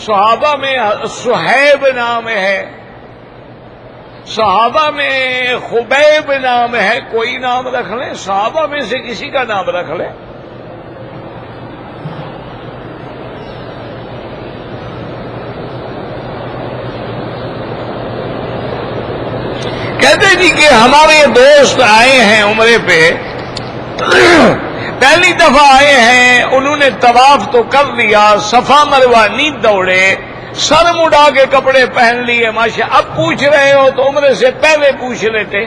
صحابہ میں صہیب نام ہے، صحابہ میں خبیب نام ہے. کوئی نام رکھ لیں، صحابہ میں سے کسی کا نام رکھ لیں. کہتے جی کہ ہمارے دوست آئے ہیں عمرے پہ، پہلی دفعہ آئے ہیں، انہوں نے طواف تو کر لیا، صفا مروہ نہیں دوڑے، سر مڑا کے کپڑے پہن لیے ماشاء. اب پوچھ رہے ہو تو عمرے سے پہلے پوچھ لیتے.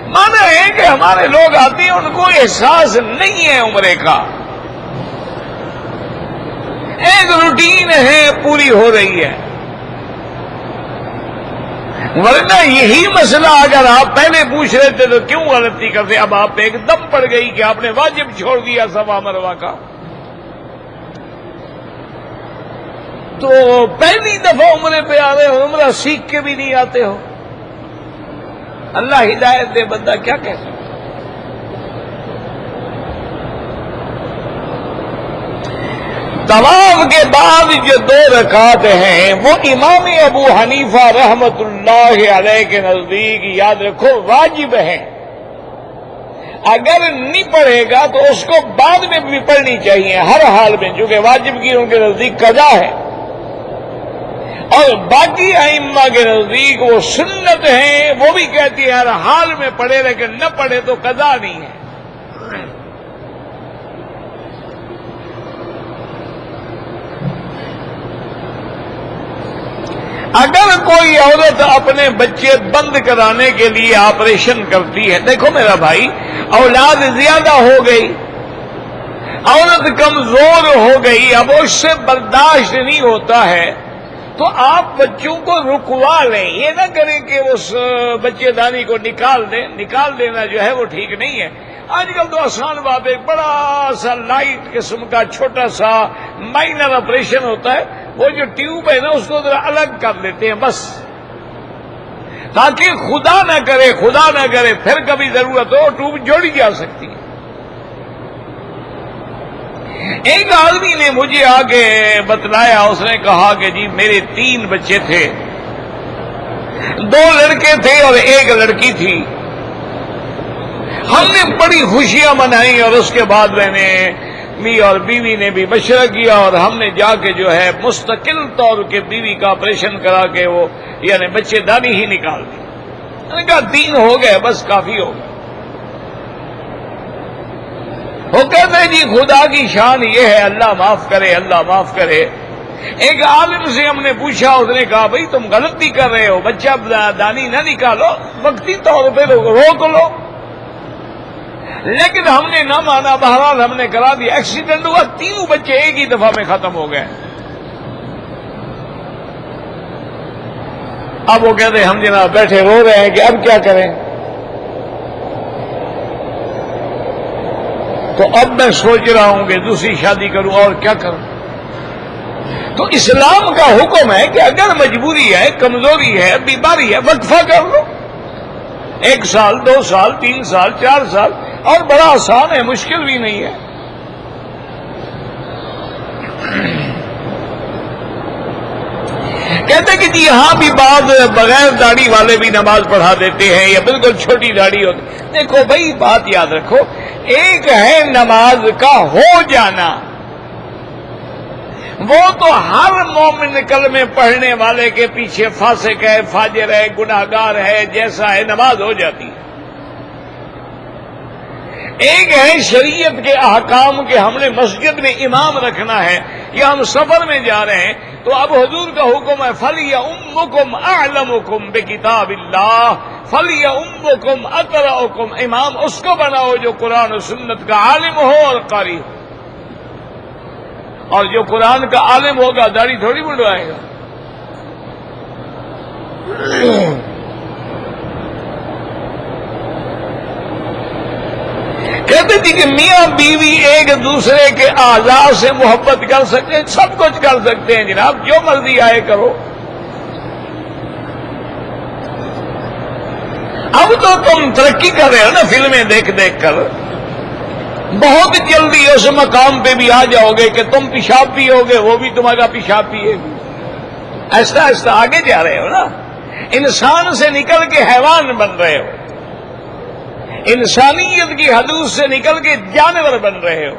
مانا ہے کہ ہمارے لوگ آتے ہیں ان کو احساس نہیں ہے عمرے کا، ایک روٹین ہے پوری ہو رہی ہے. ورنہ یہی مسئلہ اگر آپ پہلے پوچھ رہے تھے تو کیوں غلطی کرتے؟ اب آپ پہ ایک دم پڑ گئی کہ آپ نے واجب چھوڑ دیا صفا مروا کا، تو پہلی دفعہ عمرے پہ آ رہے ہو، عمرہ سیکھ کے بھی نہیں آتے ہو۔ اللہ ہدایت دے، بندہ کیا کہہ سکتا۔ طواف کے بعد جو 2 رکعت ہیں وہ امام ابو حنیفہ رحمت اللہ علیہ کے نزدیک یاد رکھو واجب ہیں۔ اگر نہیں پڑھے گا تو اس کو بعد میں بھی پڑھنی چاہیے ہر حال میں، چونکہ واجب کی ان کے نزدیک قضا ہے، اور باقی ائمہ کے نزدیک وہ سنت ہیں، وہ بھی کہتی ہے ہر حال میں پڑھے، لیکن نہ پڑھے تو قضا نہیں ہے۔ اگر کوئی عورت اپنے بچے بند کرانے کے لیے آپریشن کرتی ہے، دیکھو میرا بھائی، اولاد زیادہ ہو گئی، عورت کمزور ہو گئی، اب اس سے برداشت نہیں ہوتا ہے، تو آپ بچوں کو رکوا لیں، یہ نہ کریں کہ اس بچے دانی کو نکال دیں۔ نکال دینا جو ہے وہ ٹھیک نہیں ہے۔ آج کل تو آسان بات، ایک بڑا سا لائٹ قسم کا چھوٹا سا مائنر آپریشن ہوتا ہے، وہ جو ٹیوب ہے نا اس کو ذرا الگ کر لیتے ہیں بس، تاکہ خدا نہ کرے پھر کبھی ضرورت ہو ٹیوب جوڑی جا سکتی ہے۔ ایک آدمی نے مجھے آگے بتلایا، اس نے کہا کہ جی میرے 3 بچے تھے، 2 لڑکے تھے اور 1 لڑکی تھی، ہم نے بڑی خوشیاں منائی، اور اس کے بعد میں نے اور بیوی نے بھی مشورہ کیا، اور ہم نے جا کے جو ہے مستقل طور کے بیوی کا آپریشن کرا کے وہ یعنی بچے دانی ہی نکال دی۔ میں نے کہا 3 ہو گئے بس کافی ہو گئے۔ وہ کہتے ہیں جی خدا کی شان یہ ہے، اللہ معاف کرے، اللہ معاف کرے۔ ایک عالم سے ہم نے پوچھا، اس نے کہا بھائی تم غلطی کر رہے ہو، بچہ دانی نہ نکالو، وقتی طور پہ روک لو، لیکن ہم نے نہ مانا، بہرحال ہم نے کرا دیا، ایکسیڈنٹ ہوا، 3 بچے ایک ہی دفعہ میں ختم ہو گئے۔ اب وہ کہتے ہیں ہم جناب بیٹھے رو رہے ہیں کہ اب کیا کریں، تو اب میں سوچ رہا ہوں کہ دوسری شادی کروں اور کیا کروں۔ تو اسلام کا حکم ہے کہ اگر مجبوری ہے، کمزوری ہے، بیماری ہے، وقفہ کر لو، 1 سال 2 سال 3 سال 4 سال، اور بڑا آسان ہے، مشکل بھی نہیں ہے۔ کہتے کہ جی ہاں بھی بعض بغیر داڑھی والے بھی نماز پڑھا دیتے ہیں، یا بالکل چھوٹی داڑھی ہوتی۔ دیکھو بھائی بات یاد رکھو، ایک ہے نماز کا ہو جانا، وہ تو ہر مومن کلمے پڑھنے والے کے پیچھے فاسق ہے، فاجر ہے، گناہگار ہے، جیسا ہے نماز ہو جاتی ہے۔ ایک ہے شریعت کے احکام کے، ہم نے مسجد میں امام رکھنا ہے، یا ہم سفر میں جا رہے ہیں، تو اب حضور کا حکم ہے فَلْيَؤُمُّكُمْ أَعْلَمُكُمْ بِكِتَابِ اللَّهِ فَلْيَؤُمُّكُمْ أَقْرَأُكُمْ، امام اس کو بناؤ جو قرآن و سنت کا عالم ہو اور قاری ہو، اور جو قرآن کا عالم ہوگا داڑھی تھوڑی منڈوائے گا۔ کہتے تھے کہ میاں بیوی ایک دوسرے کے اعضاء سے محبت کر سکتے ہیں، سب کچھ کر سکتے ہیں جناب، جو مرضی آئے کرو۔ اب تو تم ترقی کر رہے ہو نا فلمیں دیکھ دیکھ کر، بہت جلدی اس مقام پہ بھی آ جاؤ گے کہ تم پیشاب پیو گے، وہ بھی تمہارا پیشاب پیے گی، ایسا ایسا آگے جا رہے ہو نا، انسان سے نکل کے حیوان بن رہے ہو، انسانیت کی حدود سے نکل کے جانور بن رہے ہو۔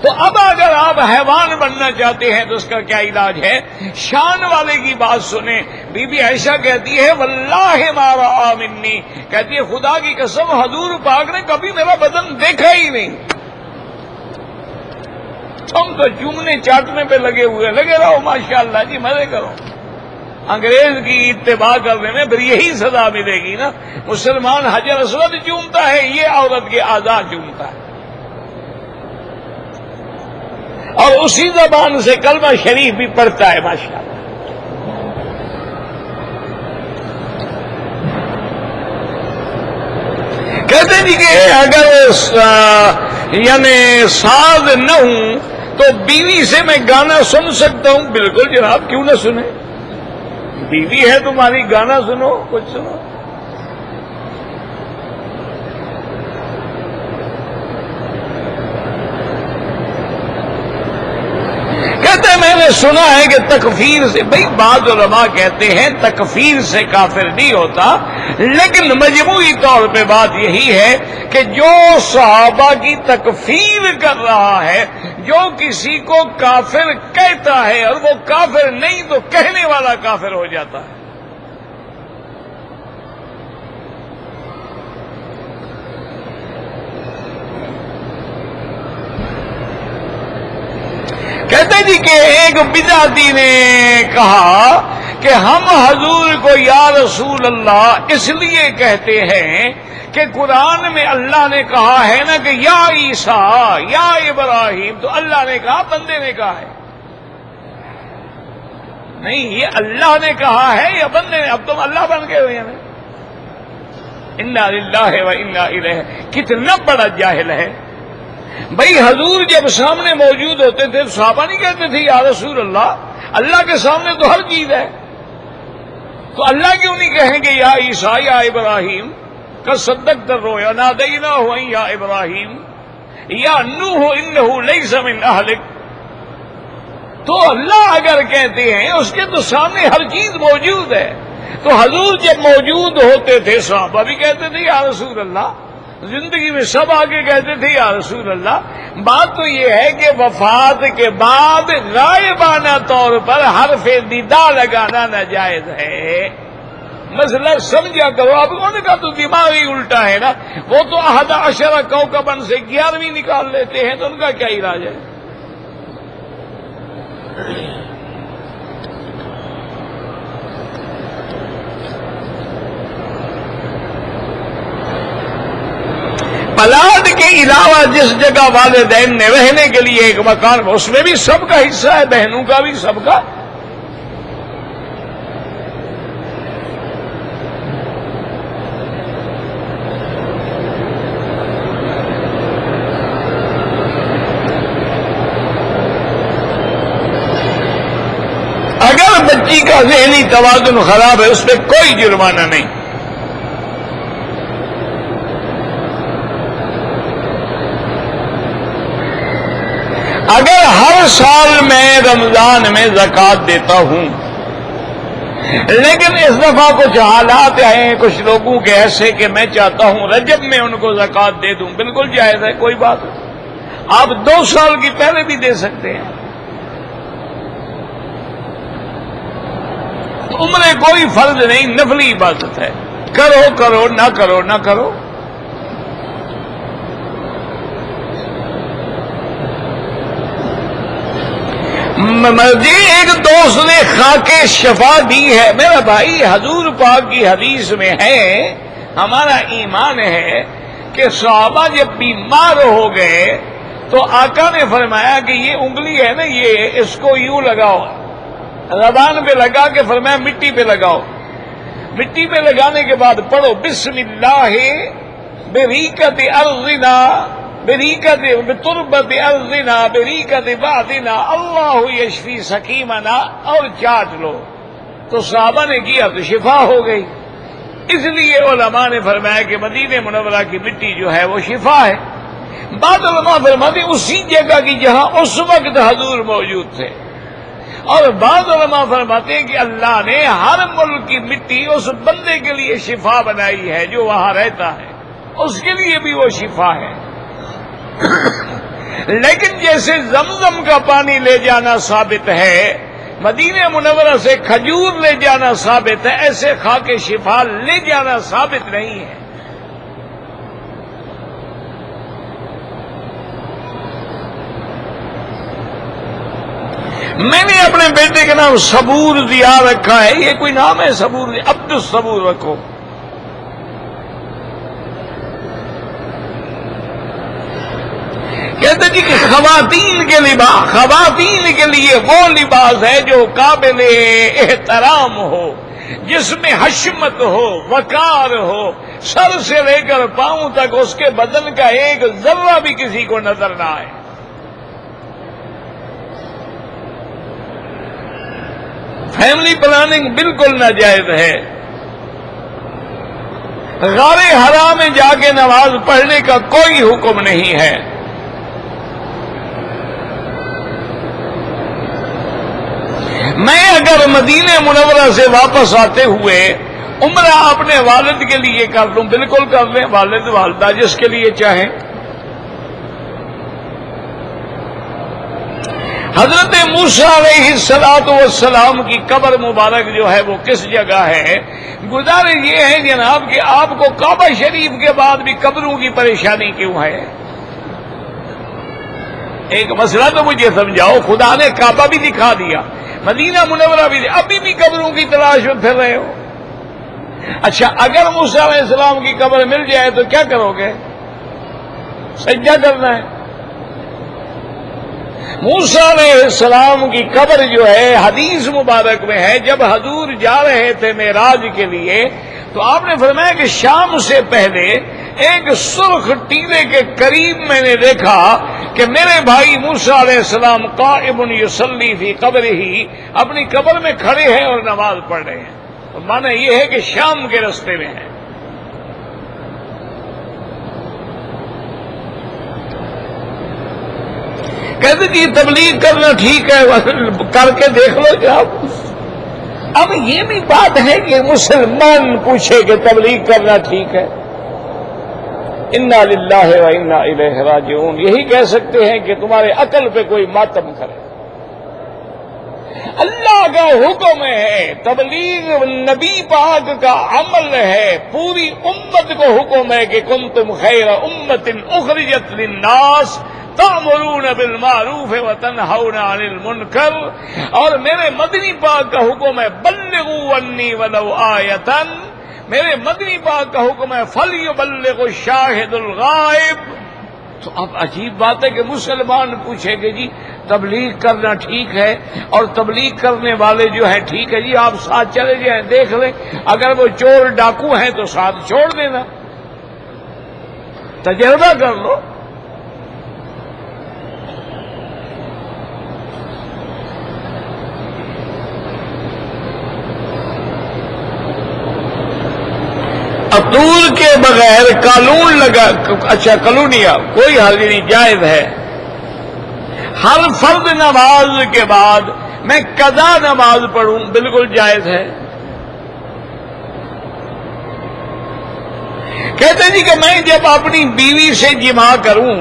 تو اب اگر آپ حیوان بننا چاہتے ہیں تو اس کا کیا علاج ہے؟ شان والے کی بات سنیں۔ بی بی عائشہ کہتی ہے واللہ ما رأى منی، کہتی ہے خدا کی قسم حضور پاک نے کبھی میرا بدن دیکھا ہی نہیں۔ تم تو چومنے چاٹنے پہ لگے رہو، ماشاءاللہ جی مزے کرو، انگریز کی اتباع کرنے میں پھر یہی سزا ملے گی نا۔ مسلمان حجر اسود چومتا ہے، یہ عورت کے اعضاء چومتا ہے، اور اسی زبان سے کلمہ شریف بھی پڑھتا ہے ماشاءاللہ۔ کہتے جی کہ اگر یعنی ساز نہ ہوں تو بیوی سے میں گانا سن سکتا ہوں؟ بالکل جناب، کیوں نہ سنیں؟ بیوی ہے تمہاری، گانا سنو، کچھ سنو۔ کہتے ہیں میں نے سنا ہے کہ تکفیر سے، بھئی بعض علماء کہتے ہیں تکفیر سے کافر نہیں ہوتا، لیکن مجموعی طور پہ بات یہی ہے کہ جو صحابہ کی تکفیر کر رہا ہے، جو کسی کو کافر کہتا ہے اور وہ کافر نہیں تو کہنے والا کافر ہو جاتا ہے۔ کہتے جی کہ ایک بدعتی نے کہا کہ ہم حضور کو یا رسول اللہ اس لیے کہتے ہیں کہ قرآن میں اللہ نے کہا ہے نا کہ یا عیسیٰ یا ابراہیم، تو اللہ نے کہا بندے نے کہا ہے؟ نہیں، یہ اللہ نے کہا ہے یا بندے نے؟ اب تم اللہ بن گئے ہو یعنی۔ انا للہ و انا الیہ، کتنا بڑا جاہل ہے بھئی۔ حضور جب سامنے موجود ہوتے تھے صحابہ نہیں کہتے تھے یا رسول اللہ؟ اللہ کے سامنے تو ہر چیز ہے، تو اللہ کیوں نہیں کہیں گے یا عیسیٰ یا ابراہیم؟ قد صدقت الرؤیا نادیناہ ان یا ابراہیم یا نوح انہ لیس من اہلک۔ تو اللہ اگر کہتے ہیں اس کے تو سامنے ہر چیز موجود ہے، تو حضور جب موجود ہوتے تھے صحابہ بھی کہتے تھے یا رسول اللہ، زندگی میں سب آگے کہتے تھے یا رسول اللہ۔ بات تو یہ ہے کہ وفات کے بعد غائبانہ طور پر حرف ندا لگانا ناجائز ہے۔ مسئلہ سمجھا کرو۔ اب انہوں نے کہا تو دماغ ہی الٹا ہے نا، وہ تو 11 کوكباً سے 11ویں نکال لیتے ہیں، تو ان کا کیا علاج ہے؟ پلاٹ کے علاوہ جس جگہ والدین نے رہنے کے لیے ایک مکان، اس میں بھی سب کا حصہ ہے، بہنوں کا بھی، سب کا۔ اگر بچی کا ذہنی توازن خراب ہے اس پہ کوئی جرمانہ نہیں۔ اگر ہر سال میں رمضان میں زکوٰۃ دیتا ہوں، لیکن اس دفعہ کچھ حالات ہیں کچھ لوگوں کے ایسے کہ میں چاہتا ہوں رجب میں ان کو زکوٰۃ دے دوں، بالکل جائز ہے، کوئی بات نہیں۔ آپ 2 سال کی پہلے بھی دے سکتے ہیں۔ عمرے کوئی فرض نہیں، نفلی عبادت ہے، کرو کرو نہ کرو نہ کرو۔ مجھے ایک دوست نے خاکے شفا دی ہے۔ میرا بھائی حضور پاک کی حدیث میں ہے، ہمارا ایمان ہے کہ صحابہ جب بیمار ہو گئے تو آقا نے فرمایا کہ یہ انگلی ہے نا، یہ اس کو یوں لگاؤ، زبان پہ لگا کے فرمایا مٹی پہ لگاؤ۔ مٹی پہ لگانے کے بعد پڑھو بسم اللہ بریکت ارضنا بریکت بتربت ارضنا بریکت بعدنا اللہ یشفی سقیمنا، اور چاٹ لو۔ تو صحابہ نے کیا تو شفا ہو گئی۔ اس لیے علماء نے فرمایا کہ مدینہ منورہ کی مٹی جو ہے وہ شفا ہے۔ بعض علماء فرماتے اسی جگہ کی جہاں اس وقت حضور موجود تھے، اور بعض علماء فرماتے ہیں کہ اللہ نے ہر ملک کی مٹی اس بندے کے لیے شفا بنائی ہے جو وہاں رہتا ہے، اس کے لیے بھی وہ شفا ہے۔ لیکن جیسے زمزم کا پانی لے جانا ثابت ہے، مدینہ منورہ سے کھجور لے جانا ثابت ہے، ایسے خاکے شفا لے جانا ثابت نہیں ہے۔ میں نے اپنے بیٹے کا نام صبور ضیاء رکھا ہے۔ یہ کوئی نام ہے صبور؟ عبد الصبور رکھو۔ کہتے جی کہ خواتین کے لیے وہ لباس ہے جو قابل احترام ہو، جس میں حشمت ہو، وقار ہو، سر سے لے کر پاؤں تک اس کے بدن کا ایک ذرہ بھی کسی کو نظر نہ آئے۔ فیملی پلاننگ بالکل ناجائز ہے۔ غار حرا میں جا کے نماز پڑھنے کا کوئی حکم نہیں ہے۔ میں اگر مدینہ منورہ سے واپس آتے ہوئے عمرہ اپنے والد کے لیے کر لوں، بالکل کر لیں، والد والدہ جس کے لیے چاہیں۔ حضرت موسیٰ علیہ السلام کی قبر مبارک جو ہے وہ کس جگہ ہے؟ گزارش یہ ہے جناب کہ آپ کو کعبہ شریف کے بعد بھی قبروں کی پریشانی کیوں ہے؟ ایک مسئلہ تو مجھے سمجھاؤ، خدا نے کعبہ بھی دکھا دیا، مدینہ منورہ بھی، ابھی بھی قبروں کی تلاش میں پھر رہے ہو۔ اچھا، اگر موسیٰ علیہ السلام کی قبر مل جائے تو کیا کرو گے؟ سجدہ کرنا ہے۔ موسیٰ علیہ السلام کی قبر جو ہے حدیث مبارک میں ہے، جب حضور جا رہے تھے معراج کے لیے تو آپ نے فرمایا کہ شام سے پہلے ایک سرخ ٹیلے کے قریب میں نے دیکھا کہ میرے بھائی موسیٰ علیہ السلام قائم یصلی فی قبرہ، اپنی قبر میں کھڑے ہیں اور نماز پڑھ رہے ہیں۔ تو معنی یہ ہے کہ شام کے راستے میں ہیں۔ کہتے جی تبلیغ کرنا ٹھیک ہے، کر کے دیکھ لو جناب۔ اب یہ بھی بات ہے کہ مسلمان پوچھے کہ تبلیغ کرنا ٹھیک ہے؟ انا للہ و انا الیہ راجعون، یہی کہہ سکتے ہیں کہ تمہارے عقل پہ کوئی ماتم کرے۔ اللہ کا حکم ہے، تبلیغ نبی پاک کا عمل ہے، پوری امت کو حکم ہے کہ کنتم خیر امت اخرجت للناس تأمرون بالمعروف وتنہون عن المنکر، اور میرے مدنی پاک کا حکم ہے بلغوا عنی ولو آیۃ، میرے مدنی پاک کا حکم ہے فلیبلغ الشاہد الغائب۔ تو اب عجیب بات ہے کہ مسلمان پوچھے کہ جی تبلیغ کرنا ٹھیک ہے، اور تبلیغ کرنے والے جو ہیں ٹھیک ہے جی آپ ساتھ چلے جائیں، دیکھ لیں، اگر وہ چور ڈاکو ہیں تو ساتھ چھوڑ دینا، تجربہ کر لو۔ اطول کے بغیر قانون لگا، اچھا کلونیا کوئی حل نہیں، جائز ہے۔ ہر فرض نماز کے بعد میں قضا نماز پڑھوں، بالکل جائز ہے۔ کہتے جی کہ میں جب اپنی بیوی سے جماع کروں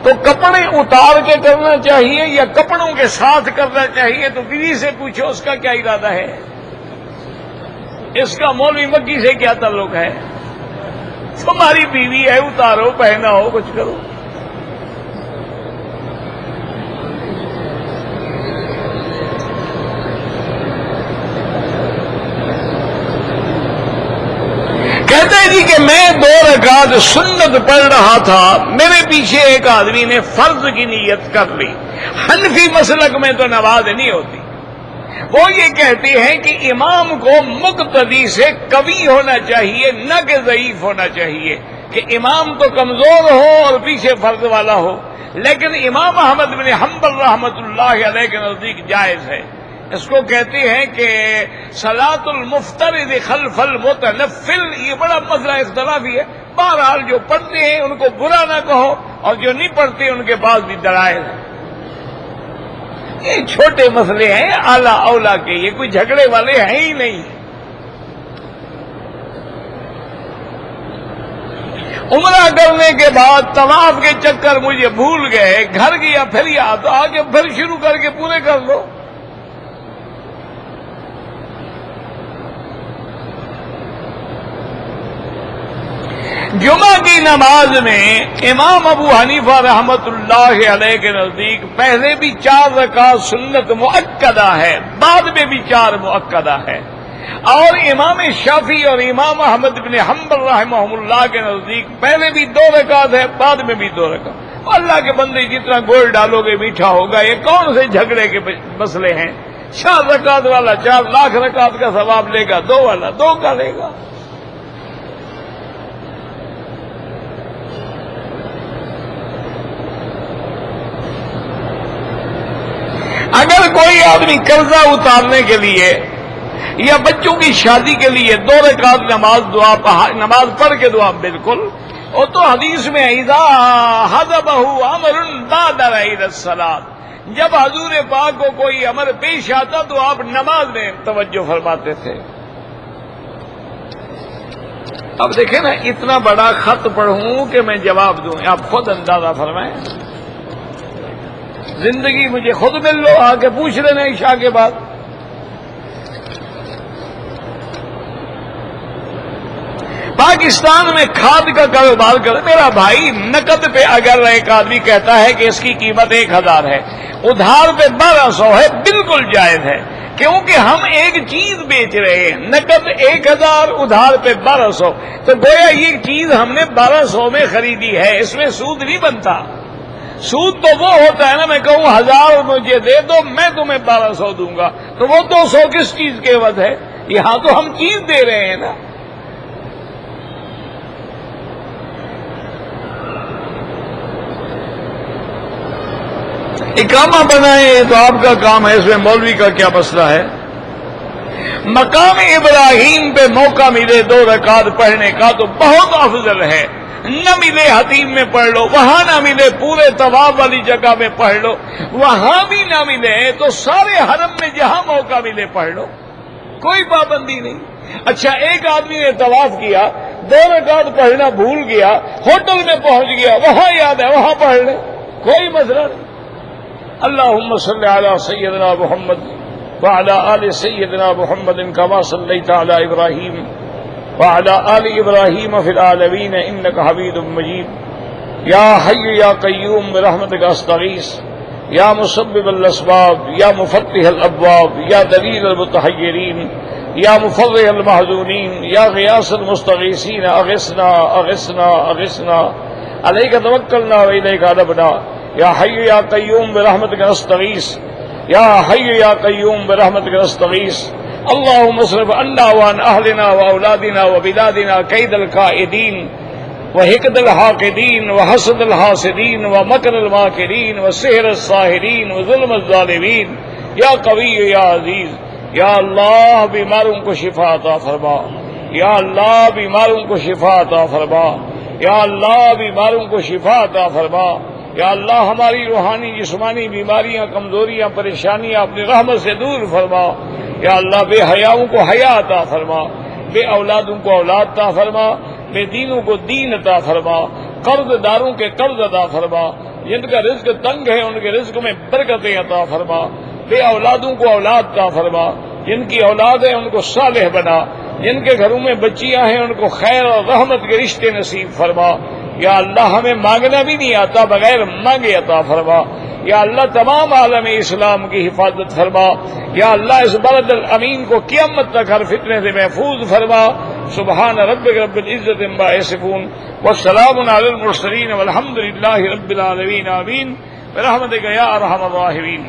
تو کپڑے اتار کے کرنا چاہیے یا کپڑوں کے ساتھ کرنا چاہیے؟ تو بیوی سے پوچھو اس کا کیا ارادہ ہے، اس کا مولوی مکی سے کیا تعلق ہے؟ تمہاری بیوی ہے، اتارو، پہنا ہو، کچھ کرو۔ کہتے ہیں جی کہ میں 2 رکعت سنت پڑھ رہا تھا، میرے پیچھے ایک آدمی نے فرض کی نیت کر لی۔ حنفی مسلک میں تو نماز نہیں ہوتی، وہ یہ کہتے ہیں کہ امام کو مقتدی سے قوی ہونا چاہیے، نہ کہ ضعیف ہونا چاہیے، کہ امام تو کمزور ہو اور پیچھے فرض والا ہو۔ لیکن امام احمد بن حنبل رحمۃ اللہ علیہ کے نزدیک جائز ہے۔ اس کو کہتے ہیں کہ صلاۃ المفترض خلف المتنفل، یہ بڑا مسئلہ اختلافی ہے۔ بہرحال جو پڑھتے ہیں ان کو برا نہ کہو، اور جو نہیں پڑھتے ان کے پاس بھی دلائل ہیں۔ یہ چھوٹے مسئلے ہیں اعلیٰ اولا کے، یہ کوئی جھگڑے والے ہیں ہی نہیں۔ عمرہ کرنے کے بعد طواف کے چکر مجھے بھول گئے، گھر گیا پھر یاد، تو آگے پھر شروع کر کے پورے کر لو۔ جمعہ کی نماز میں امام ابو حنیفہ رحمت اللہ علیہ کے نزدیک پہلے بھی 4 رکعت سنت مؤکدہ ہے، بعد میں بھی 4 مؤکدہ ہے، اور امام شافعی اور امام احمد بن حنبل رحمہ اللہ کے نزدیک پہلے بھی 2 رکعت ہے، بعد میں بھی 2 رکعت۔ اللہ کے بندے جتنا گول ڈالو گے میٹھا ہوگا، یہ کون سے جھگڑے کے مسئلے ہیں؟ 4 رکعت والا 4 لاکھ رکعت کا ثواب لے گا، 2 والا 2 کا لے گا۔ اگر کوئی آدمی قرضہ اتارنے کے لیے یا بچوں کی شادی کے لیے 2 رکعت نماز پڑھ کے دعا، بالکل، وہ تو حدیث میں اذا حضبہ امر بعد عید الصلاۃ، جب حضور پاک کو کوئی امر پیش آتا تو آپ نماز میں توجہ فرماتے تھے۔ اب دیکھیں نا، اتنا بڑا خط پڑھوں کہ میں جواب دوں، آپ خود اندازہ فرمائیں۔ زندگی مجھے خود مل لو، آ کے پوچھ لینا عشاء کے بعد۔ پاکستان میں کھاد کا کاروبار کر، میرا بھائی نقد پہ اگر ایک آدمی کہتا ہے کہ اس کی قیمت 1000 ہے، ادھار پہ 1200 ہے، بالکل جائز ہے، کیونکہ ہم ایک چیز بیچ رہے ہیں، نقد 1000، ادھار پہ 1200، تو گویا یہ چیز ہم نے 1200 میں خریدی ہے، اس میں سود نہیں بنتا۔ سود تو وہ ہوتا ہے نا، میں کہوں 1000 مجھے دے دو، میں تمہیں 1200 دوں گا، تو وہ 200 کس چیز کے عوض ہے؟ یہاں تو ہم چیز دے رہے ہیں نا۔ اقامہ بنائے تو آپ کا کام ہے، اس میں مولوی کا کیا مسئلہ ہے؟ مقام ابراہیم پہ موقع ملے 2 رکعت پڑھنے کا تو بہت افضل ہے، نہ ملے حتیم میں پڑھ لو، وہاں نہ ملے پورے طواف والی جگہ میں پڑھ لو، وہاں بھی نہ ملے تو سارے حرم میں جہاں موقع ملے پڑھ لو، کوئی پابندی نہیں۔ اچھا، ایک آدمی نے طواف کیا، 2 رکعت پڑھنا بھول گیا، ہوٹل میں پہنچ گیا، وہاں یاد ہے وہاں پڑھ لے، کوئی مسئلہ نہیں۔ اللهم صل على سيدنا محمد وعلى آل سيدنا محمد كما صليت على إبراهيم وعلى آل إبراهيم في العالمين إنك حميد مجيد يا حي يا قيوم برحمتك أستغيث يا مسبب الأسباب يا مفتح الأبواب يا دليل المتحيرين يا مفرج المحزونين يا غياث المستغيثين أغثنا أغثنا أغثنا عليك توكلنا وإليك أنبنا یا حی یا قیوم برحمتک نستغیث یا حی یا قیوم برحمتک نستغیث اللهم اصرف عنا وعن اهلنا واولادنا وبلادنا كيد الكائدين وحقد الحاقدين وحسد الحاسدين ومكر الماكرين وسحر الساحرين وظلم الظالمين یا قوی یا عزیز، یا اللہ بیماروں کو شفا عطا فرما، یا اللہ بیماروں کو شفا عطا فرما، یا اللہ بیماروں کو شفا عطا فرما، یا اللہ ہماری روحانی جسمانی بیماریاں کمزوریاں پریشانیاں اپنی رحمت سے دور فرما، یا اللہ بے حیاؤں کو حیا عطا فرما، بے اولادوں کو اولاد عطا فرما، بے دینوں کو دین عطا فرما، قرض داروں کے قرض عطا فرما، جن کا رزق تنگ ہے ان کے رزق میں برکتیں عطا فرما، بے اولادوں کو اولاد عطا فرما، جن کی اولاد ہے ان کو صالح بنا، جن کے گھروں میں بچیاں ہیں ان کو خیر اور رحمت کے رشتے نصیب فرما، یا اللہ ہمیں مانگنا بھی نہیں آتا، بغیر مانگے عطا فرما، یا اللہ تمام عالم اسلام کی حفاظت فرما، یا اللہ اس بلد الامین کو قیامت تک ہر فتنے سے محفوظ فرما۔ سبحان ربک رب العزت عما یصفون والسلام علی المرسلین والحمد للہ رب العالمین، آمین برحمتک یا ارحم الراحمین۔